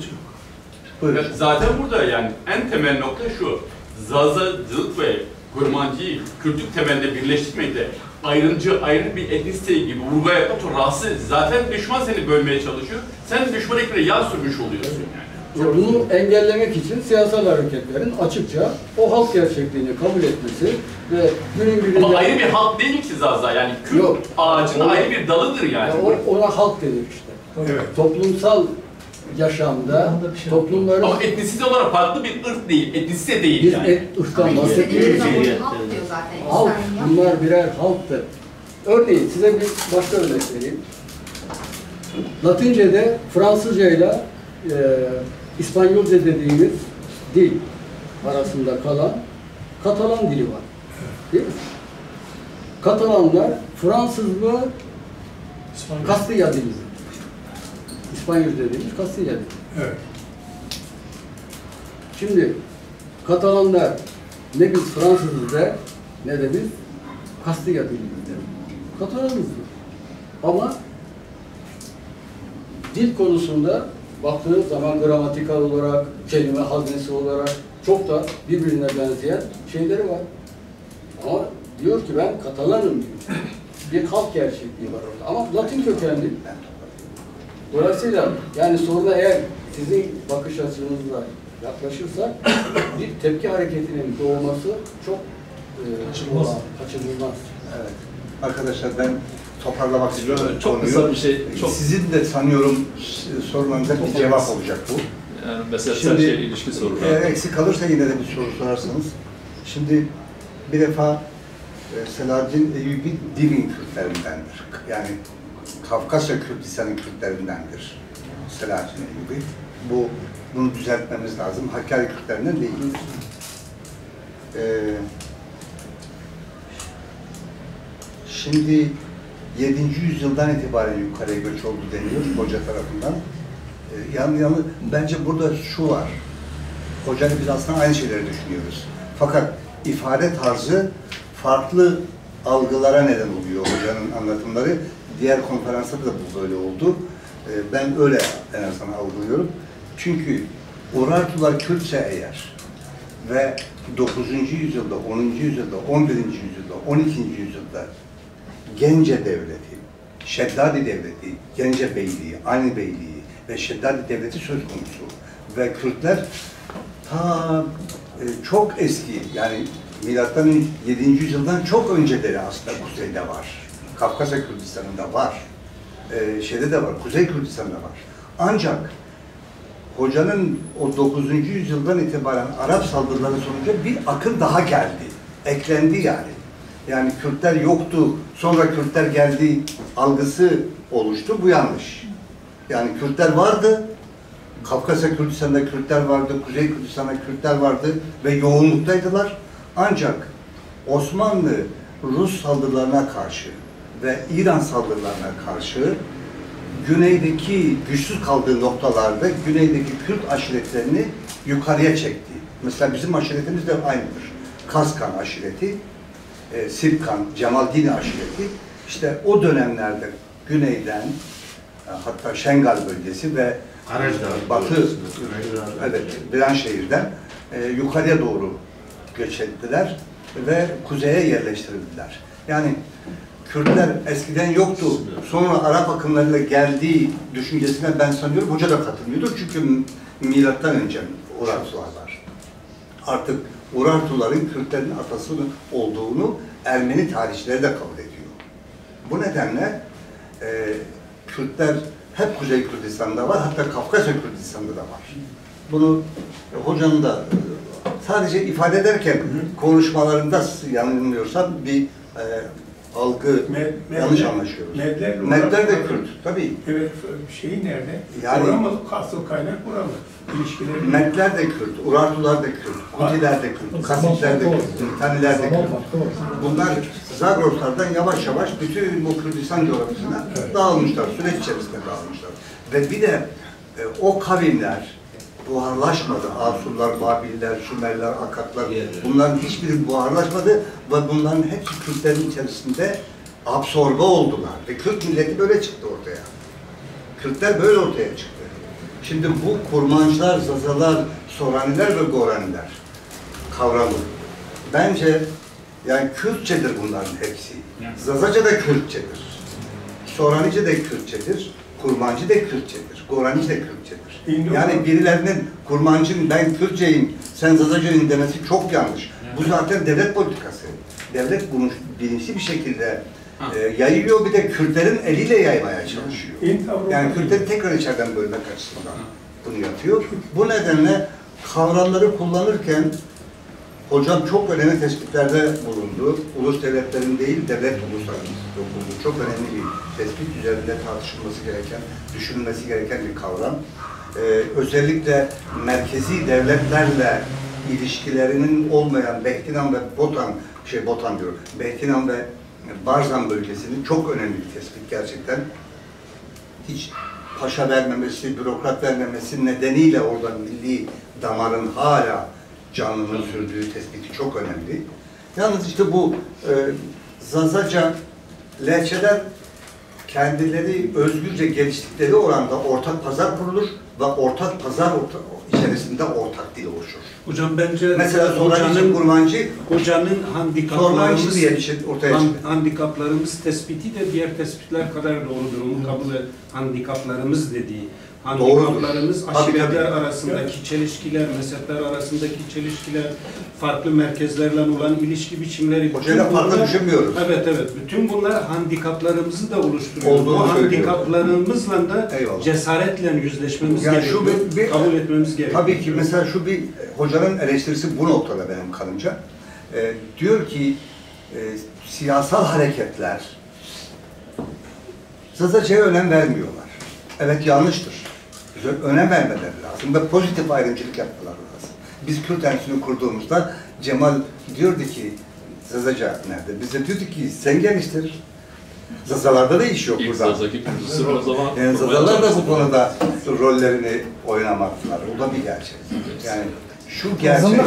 Evet, zaten burada yani en temel nokta şu. Zazacılık ve Kurmancıyı Kürtlük temelinde birleştirmekte ayrı bir etnisite gibi vurgu yapmak çok rahatsız. Zaten düşman seni bölmeye çalışıyor. Sen düşman ekmeğine yağ sürmüş oluyorsun yani. Bunu engellemek için siyasal hareketlerin açıkça o halk gerçekliğini kabul etmesi ve günün birinde... Ama ayrı bir halk değil ki Zaza yani Kürt ağacının ayrı bir dalıdır yani. Ona halk denir işte. Evet. Toplumsal yaşamda toplumların... Ama etnisite olarak farklı bir ırk değil, etnisite değil Biz yani. ırktan bahsetmiyoruz. Halk, bunlar birer halktır. Örneğin size bir başka örnek vereyim. Latince'de Fransızcayla İspanyolca dediğimiz dil arasında kalan Katalan dili var. Değil mi? Katalanlar Fransız mı? Kastilla dili. İspanyol dediğimiz Kastilla dili. Evet. Şimdi Katalanlar ne biz Fransızız der ne de biz Kastilla diliyiz der. Katalanız. Ama dil konusunda baktığınız zaman gramatikal olarak, kelime haznesi olarak çok da birbirine benzeyen şeyleri var. Ama diyor ki ben Katalanım diyor. Bir halk gerçekliği var orada. Ama Latin kökenli. Dolayısıyla yani soruna eğer sizin bakış açınızla yaklaşırsak bir tepki hareketinin doğması çok kaçınılmaz. Evet. Arkadaşlar ben toparlamak istiyorum. Çok kısa bir şey. Sizin de sanıyorum sorularınıza bir cevap olacak bu. Yani mesela Şimdi, şey ilişki sorular. Eğer eksik kalırsa yine de bir soru sorarsanız. Şimdi bir defa Selahaddin Eyyubi Divin Kürtlerindendir. Yani Kafkasya Kürdistan'ın Kürtlerindendir Selahaddin Eyyubi. Bunu düzeltmemiz lazım. Hakkari Kürtlerinden değil. Şimdi 7. yüzyıldan itibaren yukarıya göç oldu deniyor hoca tarafından. Bence burada şu var. Hocayla biz aslında aynı şeyleri düşünüyoruz. Fakat ifade tarzı farklı algılara neden oluyor hocanın anlatımları. Diğer konferansta da bu böyle oldu. Ben öyle en azından algılıyorum. Çünkü Urartular Kürtse eğer ve 9. yüzyılda, 10. yüzyılda, 11. yüzyılda, 12. yüzyılda Gence Devleti, Şeddadi Devleti, Gence Beyliği, Ani Beyliği ve Şeddadi Devleti söz konusu. Ve Kürtler ta çok eski, yani milattan 7. yüzyıldan çok önceleri aslında kuzeyde var. Kafkasya Kürdistan'ında var. Şeyde de var, Kuzey Kürdistan'da var. Ancak hocanın o 9. yüzyıldan itibaren Arap saldırıları sonucu bir akın daha geldi. Eklendi yani. Yani Kürtler yoktu, sonra Kürtler geldi algısı oluştu. Bu yanlış. Yani Kürtler vardı. Kafkasya Kürdistan'da Kürtler vardı, Kuzey Kürdistan'da Kürtler vardı ve yoğunluktaydılar. Ancak Osmanlı Rus saldırılarına karşı ve İran saldırılarına karşı güneydeki güçsüz kaldığı noktalarda güneydeki Kürt aşiretlerini yukarıya çekti. Mesela bizim aşiretimiz de aynıdır. Kaskan aşireti, Sirkan, Cemaldini aşireti işte o dönemlerde güneyden hatta Şengal bölgesi ve batı, evet, Biranşehir'den yukarıya doğru göç ettiler ve kuzeye yerleştirildiler. Yani Kürtler eskiden yoktu, sonra Arap akımlarıyla geldiği düşüncesine ben sanıyorum hoca da katılmıyordur. Çünkü milattan önce Urartular var. Artık Urartuların Kürtlerin atası olduğunu Ermeni tarihçileri de kabul ediyor. Bu nedenle Kürtler hep Kuzey Kürdistan'da var, hatta Kafkasya Kürdistan'da da var. Bunu hocanın da sadece ifade ederken konuşmalarında yanılmıyorsam bir algı yanlış anlaşıyoruz. Medler de Kürt, tabii. Evet, şeyi nerede? Yani, Oralı, asıl kaynak buralı. İlişkileri. Medler de Kürt, Urartular da Kürt, Kutiler de Kürt, Kasitler de Kürt, Taniler de Kürt. Bunlar Zagroslardan yavaş yavaş bütün bu Kürdistan coğrafyasına dağılmışlar, süreç içerisinde dağılmışlar. Ve bir de o kavimler buharlaşmadı. Asurlar, Babiller, Sümerler, Akatlar, bunların hiçbiri buharlaşmadı ve bunların hepsi Kürtlerin içerisinde absorbe oldular. Ve Kürt milleti böyle çıktı ortaya. Kürtler böyle ortaya çıktı. Şimdi bu kurmancılar, Zazalar, Soraniler ve Goraniler kavramı bence yani Kürtçedir bunların hepsi. Zazaca da Kürtçedir. Soranice de Kürtçedir. Kurmancı da Kürtçedir. Goranice de Kürtçedir. Yani birilerinin kurmancının ben Kürtçeyim, sen Zazacayım demesi çok yanlış. Bu zaten devlet politikası. Devlet bunu bilinçli bir şekilde yayıyor, bir de Kürtlerin eliyle yaymaya çalışıyor. Yani Kürtleri tekrar içeriden bölmek açısından bunu yapıyor. Bu nedenle kavramları kullanırken hocam çok önemli tespitlerde bulundu. Ulus devletlerin değil, devlet uluslarının dokunduğu çok önemli bir tespit üzerinde tartışılması gereken, düşünülmesi gereken bir kavram. Özellikle merkezi devletlerle ilişkilerinin olmayan Behtinan ve Behtinan ve Barzan bölgesinin çok önemli bir tespit gerçekten. Hiç paşa vermemesi, bürokrat vermemesi nedeniyle orada milli damarın hala canlının sürdüğü tespiti çok önemli. Yalnız işte bu Zazaca lehçeler kendileri özgürce geliştikleri oranda ortak pazar kurulur ve ortak pazar içerisinde ortak dil oluşur. Hocam bence mesela Soranice Kurmancı hocanın handikaplarımız handikaplarımız tespiti de diğer tespitler kadar doğrudur. Onu kabul handikaplarımız dediği. Handikaplarımız aşiretler arasındaki çelişkiler, mezhepler arasındaki çelişkiler, farklı merkezlerle olan ilişki biçimleri. Hocayla farklı düşünmüyoruz. Evet. Bütün bunlar handikaplarımızı da oluşturuyor. Bu handikaplarımızla da cesaretle yüzleşmemiz gerekiyor. Kabul etmemiz gerekiyor. Tabii ki mesela şu bir hocanın eleştirisi bu noktada benim kanımca. Diyor ki siyasal hareketler Zazaca'ya önem vermiyorlar. Evet, yanlıştır. Önem vermeleri lazım ve pozitif ayrımcılık yapmaları lazım. Biz Kürt Enstitüsü'nü kurduğumuzda Cemal diyordu ki Zazaca nerede? Biz de diyorduk ki sen geliştir. Zazalarda da iş yok burada. O zaman yani Zazalar da bu konuda rollerini oynamadılar. O da bir gerçek. Yani şu gerçek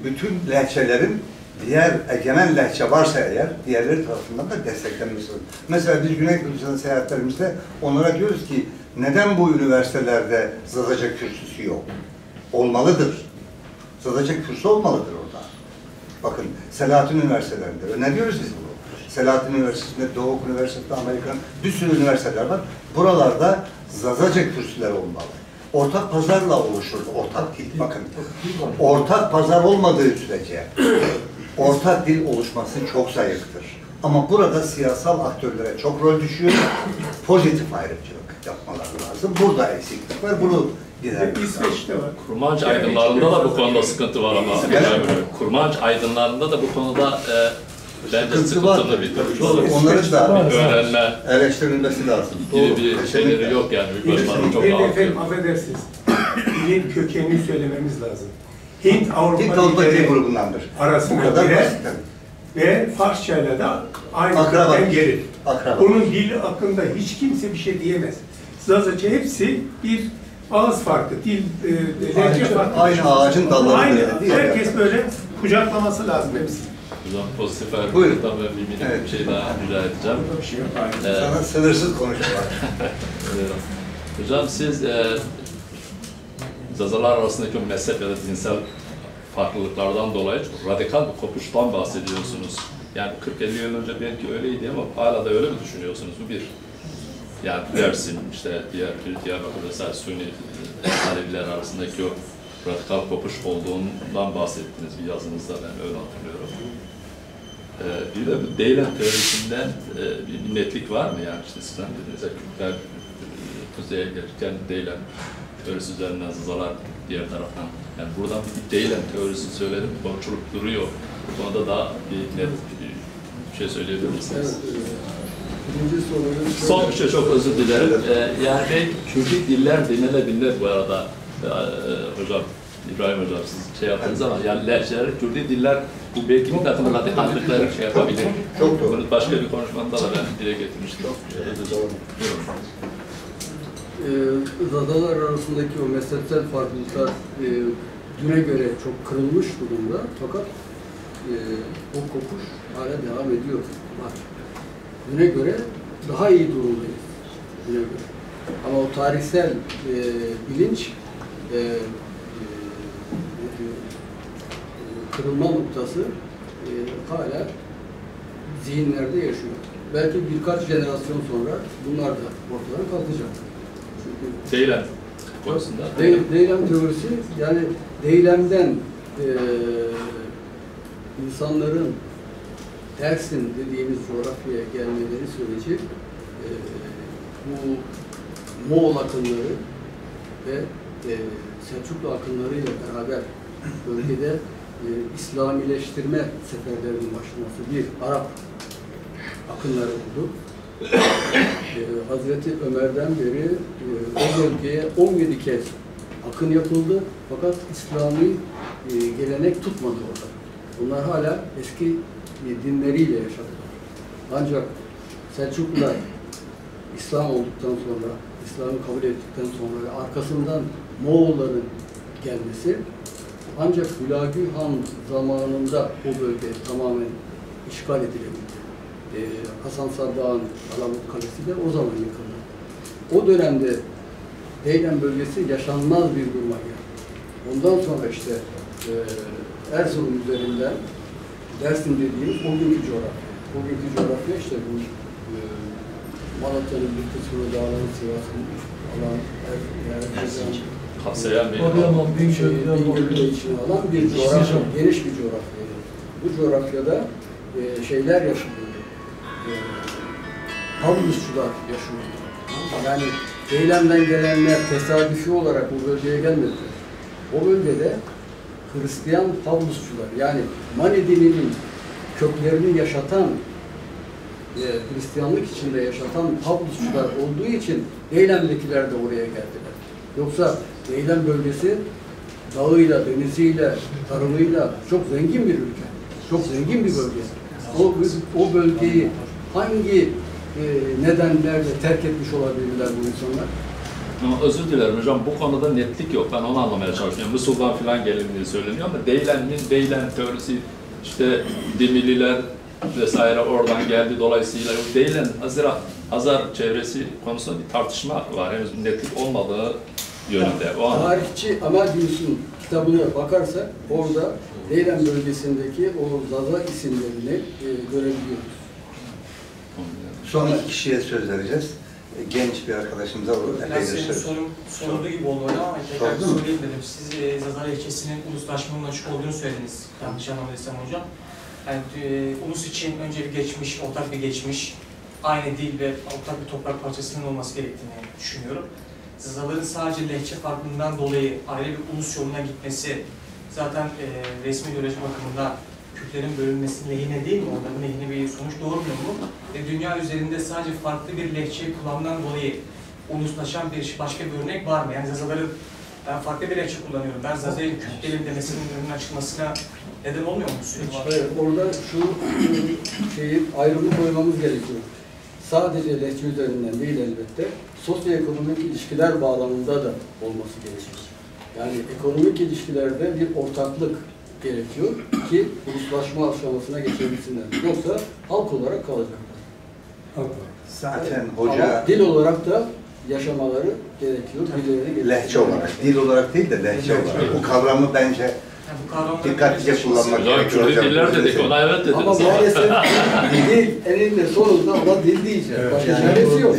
bütün lehçelerin diğer egemen lehçe varsa eğer, diğerleri tarafından da desteklenmesi lazım. Mesela biz Güney Kürdistan'a seyahatlerimizde onlara diyoruz ki, neden bu üniversitelerde Zazaca kürsüsü yok? Olmalıdır. Zazaca kürsü olmalıdır orada. Bakın, Selahattin üniversitelerinde öneriyoruz biz bunu. Selahattin Üniversitesi'nde, Doğu Üniversitesi'nde, Amerikan bir sürü üniversiteler var. Buralarda Zazaca kürsüler olmalı. Ortak pazarla oluşur. Ortak dil, bakın. Ortak pazar olmadığı sürece ortak dil oluşması çok zayıftır. Ama burada siyasal aktörlere çok rol düşüyor. Pozitif ayrımcılık yapmaları lazım. Burada eksiklik var. Bunu gidermek İsveç'te var. Kurmanç aydınlarında da bu konuda sıkıntı var ama. Kurmanç aydınlarında da bu konuda bence sıkıntılı bir durum. Onların da öğrenme eleştirilmesi lazım. gibi bir şeyleri yok yani. Başkanım çok ağır. Efendim affedersiniz. Dilin kökenini söylememiz lazım. Hint Hint Avrupa Avrupa Dil dilleri grubundandır. Bu arasında kadar girer basit tabii. ve Farsçayla da aynı Akraba. kökten gelir. Akraba. Onun dili hakkında hiç kimse bir şey diyemez. Zazaca hepsi bir ağız farkı, dil, lehçe farkı. Aynı ağacın dalları Aynı. böyle, değil mi? Herkes böyle kucaklaması lazım hepsi. Hocam pozitif Buyurun. ayrımcılıktan ben bir şey daha rica edeceğim. Bir şey yok. Aynı. Sana sınırsız konuşmalar. Hocam siz Zazalar arasındaki o mezhep ya da dinsel farklılıklardan dolayı çok radikal bir kopuştan bahsediyorsunuz. Yani 40-50 yıl önce belki öyleydi ama hala da öyle mi düşünüyorsunuz? Bu bir. Yani Dersim, işte Diyarbakır vesaire Sünni Aleviler arasındaki o radikal kopuş olduğundan bahsettiniz bir yazınızda, ben öyle hatırlıyorum. Bir de bu Deylem teorisinden bir netlik var mı? Yani işte sizden dediğiniz Kürtler kuzeye gelirken Deylem teorisi üzerinden Zazalar diğer taraftan. Yani buradan bir Deylem teorisi söyledim, komşuluk duruyor. Bu konuda daha bir net bir şey söyleyebilir misiniz? Birinci sorunun Son bir şey, çok özür dilerim. Yani Kürdi diller denilebilir bu arada. Hocam, İbrahim Hocam siz şey yaptınız ama yani lehçeleri, Kürdi diller bu belki bir takım radikallıkları şey yapabilir. Çok doğru. Bunu başka bir konuşmada da ben dile getirmiştim. Zazalar arasındaki o mezhepsel farklılıklar düne göre çok kırılmış durumda. Fakat o kopuş hala devam ediyor. Var. Düne göre daha iyi durumdayız. Düne göre. Ama o tarihsel bilinç kırılma noktası hala zihinlerde yaşıyor. Belki birkaç jenerasyon sonra bunlar da ortadan kalkacak. Çünkü Deylem konusunda. Deylem teorisi, yani deylemden insanların Dersim dediğimiz coğrafyaya gelmeleri süreci bu Moğol akınları ve Selçuklu akınlarıyla beraber bölgede İslamileştirme seferlerinin başlaması, bir Arap akınları oldu. Hazreti Ömer'den beri o bölgeye 17 kez akın yapıldı. Fakat İslami gelenek tutmadı orada. Bunlar hala eski dinleriyle yaşadılar. Ancak Selçuklular İslam olduktan sonra, İslam'ı kabul ettikten sonra ve arkasından Moğolların gelmesi, ancak Hülagü Han zamanında o bölge tamamen işgal edilebildi. Hasan Sabbah'ın Alamut Kalesi de o zaman yıkıldı. O dönemde Deylem bölgesi yaşanmaz bir duruma geldi. Ondan sonra işte Erzurum üzerinden Dersim dediğimiz o günkü coğrafya. O günkü coğrafya işte bu Malatya'nın bir kısmını dağların Sivas'ın alan Kapsayan bir Bingöl'ü de içine alan bir coğrafya, geniş bir coğrafya. Bu coğrafyada şeyler yaşanıyor. Pavlusçular yaşıyor. Yani Deylem'den gelenler tesadüfi olarak bu bölgeye gelmediler. O bölgede Hristiyan Pavlusçular, yani Mani dininin köklerini yaşatan, Hristiyanlık içinde yaşatan Pavlusçular olduğu için Deylem'dekiler de oraya geldiler. Yoksa Deylem bölgesi dağıyla, deniziyle, tarımıyla çok zengin bir ülke. Çok zengin bir bölge. O bölgeyi hangi nedenlerle terk etmiş olabilirler bu insanlar? Ama özür dilerim hocam, bu konuda netlik yok. Ben onu anlamaya çalışıyorum. Musul'dan falan gelindiği söyleniyor ama Deylem teorisi, işte Dimililer vesaire oradan geldi. Dolayısıyla Deylem, Hazar çevresi konusunda bir tartışma var. Henüz bir netlik olmadığı yönünde. Tarihçi Amel Gülsün kitabına bakarsak orada Deylem bölgesindeki o Zaza isimlerini görebiliyoruz. Son iki kişiye söz vereceğiz. Genç bir arkadaşımıza olur. Ben senin sorun sorulduğu gibi oldu orada ama tekrar Sordun mu? sorayım dedim. Siz Zaza ilçesinin uluslaşmanın açık olduğunu söylediniz. Yanlış anlamadıysam hocam. Yani ulus için önce bir geçmiş, ortak bir geçmiş, aynı dil ve ortak bir toprak parçasının olması gerektiğini düşünüyorum. Zazaların sadece lehçe farklılığından dolayı ayrı bir ulus yoluna gitmesi zaten resmi ideoloji bakımında Kürtlerin bölünmesinin lehine değil mi? Onların lehine bir sonuç doğurmuyor mu? Ve dünya üzerinde sadece farklı bir lehçe kullanımından dolayı uluslaşan bir başka bir örnek var mı? Yani Zazaların ben farklı bir lehçe kullanıyorum. Ben Zaza'yı Kürtlerin demesinin önünün açılmasına neden olmuyor mu? Hayır, orada şu şeyi ayrımı koymamız gerekiyor. Sadece lehçe üzerinden değil elbette, sosyoekonomik ilişkiler bağlamında da olması gerekir. Yani ekonomik ilişkilerde bir ortaklık gerekiyor ki uluslaşma aşamasına geçebilsinler. Yoksa halk olarak kalacaklar. Zaten hoca ama dil olarak da yaşamaları gerekiyor. lehçe olarak, dil olarak değil de lehçe olarak. Bu kavramı bence dikkatlice kullanmak gerekiyor hocam. Diller dedik, ona evet dediniz. Ama maalesef dil eninde sonunda ona dil diyeceğiz. Başka çaresi yok.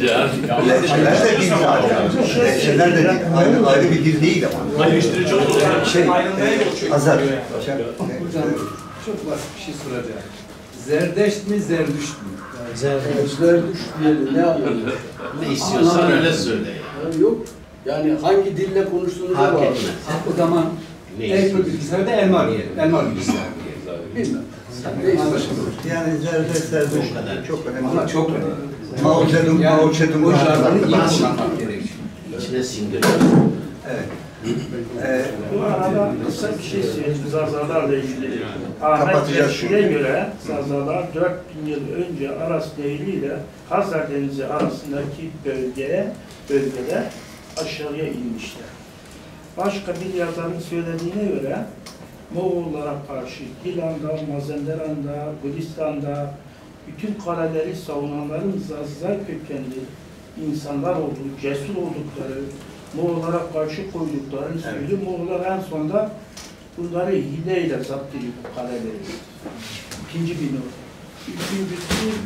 Lehçeler de dil zaten. Lehçeler de dil. Ayrı bir dil değil ama. Ayrıştırıcı olur. Azar. Hocam, çok basit bir şey soracağım. Zerdeşt mi, Zerdüşt mü? Zerdüşt diyelim, ne anlamıyor? Ne istiyorsan öyle söyle. Yok. Yani hangi dille konuştuğunuza bağlı. O zaman en bilgisayarda elma diyelim. Elma bilgisayar diyelim. Bilmem. Yani zerdüş çok önemli. Ama çok önemli. Mao Zedong o jargonu iyi kullanmak gerekiyor. İçine sindiriyor. Evet. Bu arada kısa bir şey söyleyeyim Zazalarla ilgili. Ahmet Kapatacağız Zeki'ye göre Zazalar 4000 yıl önce Aras Nehri ile Hazar Denizi arasındaki bölgede aşağıya inmişler. Başka bir yazarın söylediğine göre Moğollara karşı Gilan'da, Mazenderan'da, Gülistan'da bütün kaleleri savunanların Zaza kökenli insanlar olduğu, cesur oldukları, Moğollara karşı koyduklarını söylüyor. Moğollar en sonunda bunları hileyle zapt ediyor bu kaleleri. İkinci bir not. Üçüncüsü,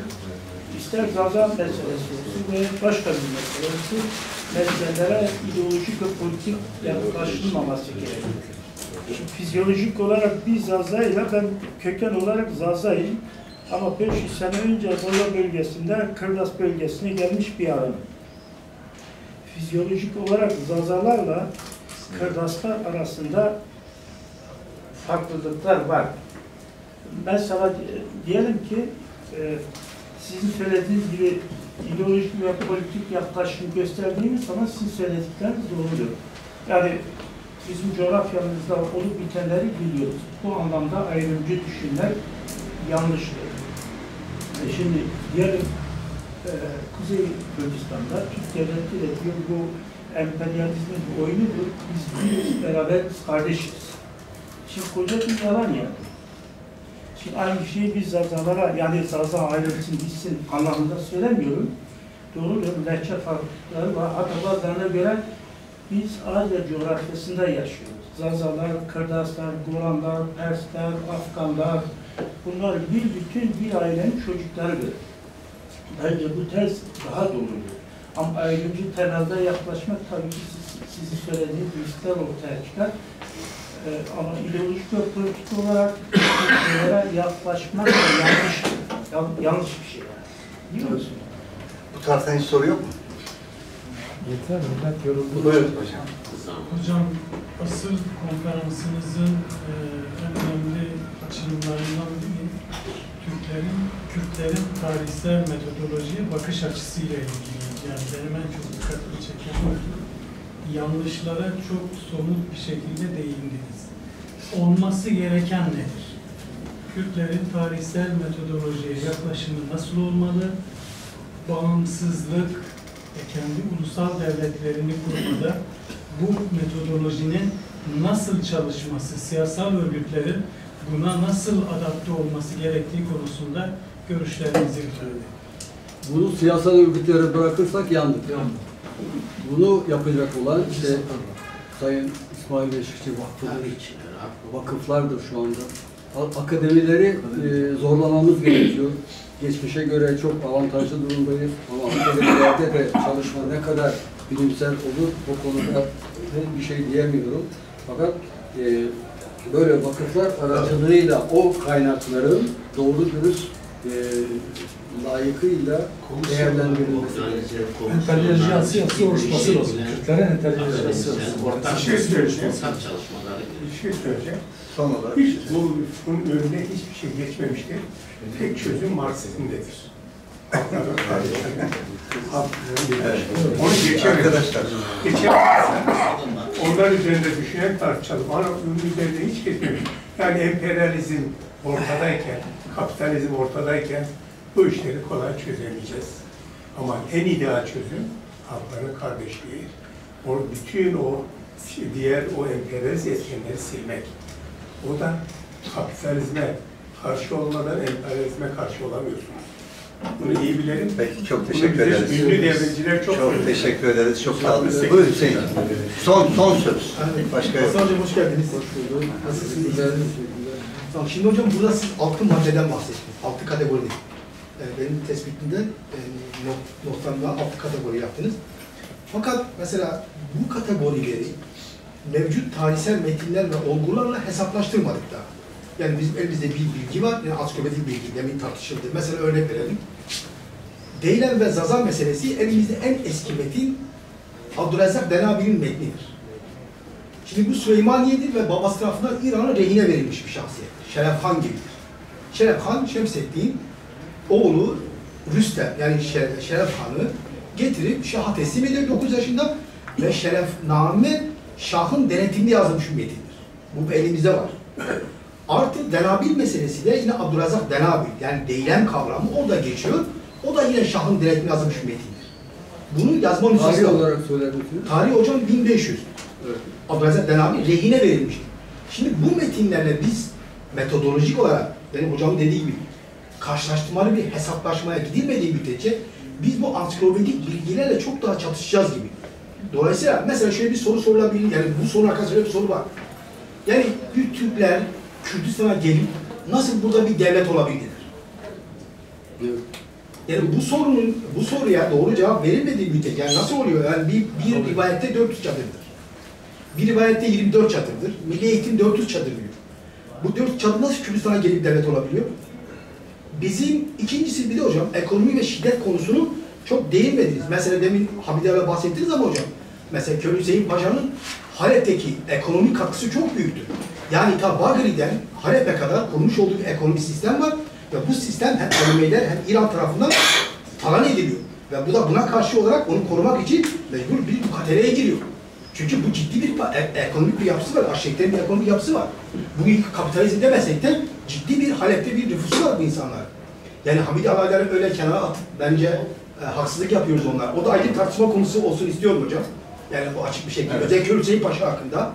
ister Zaza meselesi olsun veya başka bir mesele olsun, meselelere ideolojik ve politik yaklaşılmaması gerekiyor. Şimdi fizyolojik olarak bir Zaza'yla ben köken olarak Zaza'yım ama 500 sene önce Zaza bölgesinde Kırdas bölgesine gelmiş bir adamım. Fizyolojik olarak Zazalarla Kırdaslar arasında farklılıklar var. Mesela diyelim ki sizin söylediğiniz gibi ideolojik ve politik yaklaşım gösterdiğimiz zaman sizin söyledikleriniz doğrudur. Yani bizim coğrafyamızda olup bitenleri biliyoruz. Bu anlamda ayrımcı düşünmek yanlıştır. Şimdi diyelim Kuzey Kürdistan'da Türk devleti de diyor bu emperyalizmin oyunudur. Biz beraberiz, kardeşiz. Şimdi koca bir yalan ya. Şimdi aynı şeyi biz Zazalara, yani Zaza ayrılsın, gitsin anlamında söylemiyorum. Doğrudur, lehçe farklılıkları var. Hatta bazılarına göre biz Azeri coğrafyasında yaşıyoruz. Zazalar, Kırdaslar, Goranlar, Persler, Afganlar, bunlar bir bütün bir ailenin çocuklarıdır. Bence bu tez daha doğrudur. Ama ayrımcı temelde yaklaşmak tabii ki sizin söylediğiniz riskler ortaya çıkar. Ama ideolojik ve politik olarak şeylere yaklaşmak yanlış bir şey yani. Biliyor musun? Bu tarzda hiç soru yok mu? Yeter, millet yoruldu. Buyurun hocam. Hocam, asıl konferansınızın en önemli açılımlarından biri Kürtlerin tarihsel metodolojiye bakış açısıyla ilgili. Yani benim en çok dikkatimi çeken yanlışlara çok somut bir şekilde değindiniz. Olması gereken nedir? Kürtlerin tarihsel metodolojiye yaklaşımı nasıl olmalı? Bağımsızlık ve kendi ulusal devletlerini kurmada bu metodolojinin nasıl çalışması, siyasal örgütlerin buna nasıl adapte olması gerektiği konusunda görüşlerinizi ifade. Bunu siyasal örgütlere bırakırsak yandık. Bunu yapacak olan işte Sayın İsmail Beşikçi Vakfı'dır, vakıflardır şu anda. akademileri zorlamamız gerekiyor. Geçmişe göre çok avantajlı durumdayız ama akademilerde de çalışma ne kadar bilimsel olur o konuda bir şey diyemiyorum. Fakat böyle vakıflar aracılığıyla o kaynakların doğru dürüst layıkıyla değerlendirilmesi gerekiyor. Entelejansiyası oluşması lazım. Kürtlerin entelejansiyası. Bir şey söyleyeceğim. Bir şey söyleyeceğim. Son olarak Hiç bunun önüne hiçbir şey geçmemiştir. Tek çözüm Marksizm'dedir. Onu geçemez. Arkadaşlar. Geçemezsen onlar üzerinde düşünen tartışalım. Ama onun üzerinde hiç geçmemiş. Yani emperyalizm ortadayken, kapitalizm ortadayken bu işleri kolay çözemeyeceğiz. Ama en ideal çözüm halkların kardeşliği. Bütün o diğer o emperyalist etkenleri silmek. O da kapitalizme karşı olmadan emperyalizme karşı olamıyorsunuz. Bunu iyi bilelim. Peki, çok teşekkür ederiz. Ünlü devrimciler çok teşekkür ederiz. Çok sağ olun. Buyurun Hüseyin. Son söz. Başka yok. Hasan Hocam hoş geldiniz. Hoş bulduk. Nasılsınız? Tamam, şimdi hocam burada siz 6 maddeden bahsettiniz. 6 kategori. Yani benim tespitimde noktamda 6 kategori yaptınız. Fakat mesela bu kategorileri mevcut tarihsel metinler ve olgularla hesaplaştırmadık daha. Yani bizim elimizde bir bilgi var, yani ansiklopedik bilgi, demin tartışıldı. Mesela örnek verelim. Deylen ve Zaza meselesi elimizde en eski metin Abdülrezzak Denabi'nin metnidir. Şimdi bu Süleymaniye'dir ve babası tarafından İran'a rehine verilmiş bir şahsiyet. Şeref Han gibidir. Şeref Han, Şemseddin oğlu Rüstem, yani Şeref Han'ı getirip Şah'a teslim ediyor 9 yaşında ve Şerefname Şah'ın denetimli yazılmış bir metindir. Bu elimizde var. Artı Denabil meselesi de yine Abdülrezzak Denabil, yani deylem kavramı orada geçiyor. O da yine Şah'ın denetimli yazılmış bir metindir. Bunu yazma nüshası tarih olarak söyler misiniz? Tarih hocam 1500. Evet. Abdülrezzak Denabil rehine verilmiştir. Şimdi bu metinlerle biz metodolojik olarak, benim hocamın dediği gibi karşılaştırmalı bir hesaplaşmaya gidilmediği müddetçe biz bu ansiklopedik bilgilerle çok daha çatışacağız gibi. Dolayısıyla mesela şöyle bir soru sorulabilir, yani bu sorunun arkasında şöyle bir soru var. Yani Türkler Kürdistan'a gelip nasıl burada bir devlet olabildiler? Yani bu soruya doğru cevap verilmediği müddetçe, yani nasıl oluyor? Yani bir rivayette 400 çadırdır. Bir rivayette 24 çadırdır. Milli Eğitim 400 çadır diyor. Bu 4 çadır nasıl Kürdistan'a gelip devlet olabiliyor? Bizim ikincisi bir de hocam ekonomi ve şiddet konusunu çok değinmediniz. Mesela demin Habide'yle bahsettiniz ama hocam, mesela Köylü Hüseyin Paşa'nın Halep'teki ekonomik katkısı çok büyüktür. Yani ta Bagri'den Halep'e kadar kurmuş olduğu bir ekonomik sistem var ve bu sistem hem Ermeniler hem İran tarafından talan ediliyor. Ve bu da buna karşı olarak onu korumak için mecbur bir mukatereye giriyor. Çünkü bu ciddi bir ekonomik bir yapısı var, arşivlerin bir ekonomik yapısı var. Bu kapitalizm demesek de ciddi bir Halep'te bir nüfusu var bu insanlar. Yani Hamidi alayları öyle kenara atıp bence haksızlık yapıyoruz onlar. O da ayrı tartışma konusu olsun istiyorum hocam. Yani bu açık bir şekilde. Evet. Özellikle Hüseyin Paşa hakkında.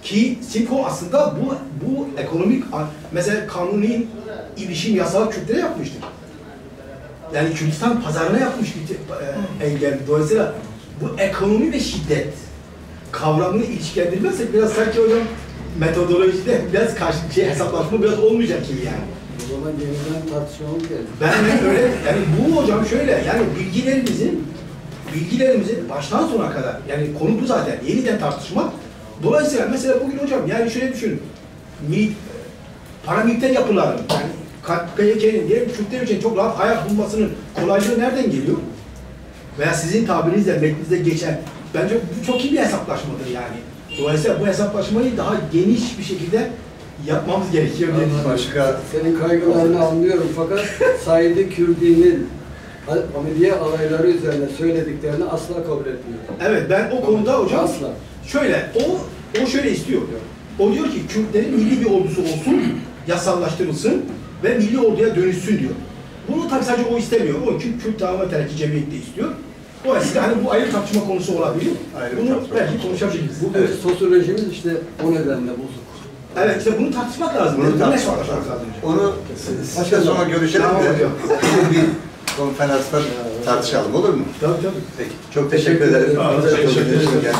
Ki Simko aslında bu ekonomik, mesela kanuni ilişim yasağı Kürtlere yapmıştır. Yani Kürdistan pazarına yapmış bir engel. Dolayısıyla bu ekonomi ve şiddet kavramını ilişkilendirmezsek biraz sanki hocam metodolojide biraz hesaplaşma biraz olmayacak gibi yani. O zaman yeniden tartışmamız gerekiyor. Ben öyle, yani bu hocam şöyle, yani bilgilerimizin baştan sona kadar, yani konu bu zaten, yeniden tartışmak. Dolayısıyla mesela bugün hocam, yani şöyle düşünün, paramiliter yapıların, yani PYK'nin diyelim Kürtler için çok rahat hayat bulmasının kolaylığı nereden geliyor? Veya sizin tabirinizle, metninizde geçen, bence bu çok iyi bir hesaplaşmadır yani. Dolayısıyla bu hesaplaşmayı daha geniş bir şekilde yapmamız gerekiyor. Başka senin kaygılarını anlıyorum fakat Said Kürdi'nin Hamidiye alayları üzerine söylediklerini asla kabul etmiyorum. Evet, ben o konuda hocam asla. Şöyle, o şöyle istiyor. O diyor ki Kürtlerin milli bir ordusu olsun, yasallaştırılsın ve milli orduya dönüşsün diyor. Bunu tabii sadece o istemiyor. O Kürt Tamamen Terakki Cemiyeti istiyor. Dolayısıyla hani bu ayrı tartışma konusu olabilir. Bunu belki konuşabiliriz. Bu sosyolojimiz işte o nedenle bozuk. Evet, işte bunu tartışmak lazım. Bunu tartışmak lazım. Onu sizle sonra görüşelim de bir konferansta tartışalım, olur mu? Tabii. Peki, çok teşekkür ederim. Teşekkür ederim.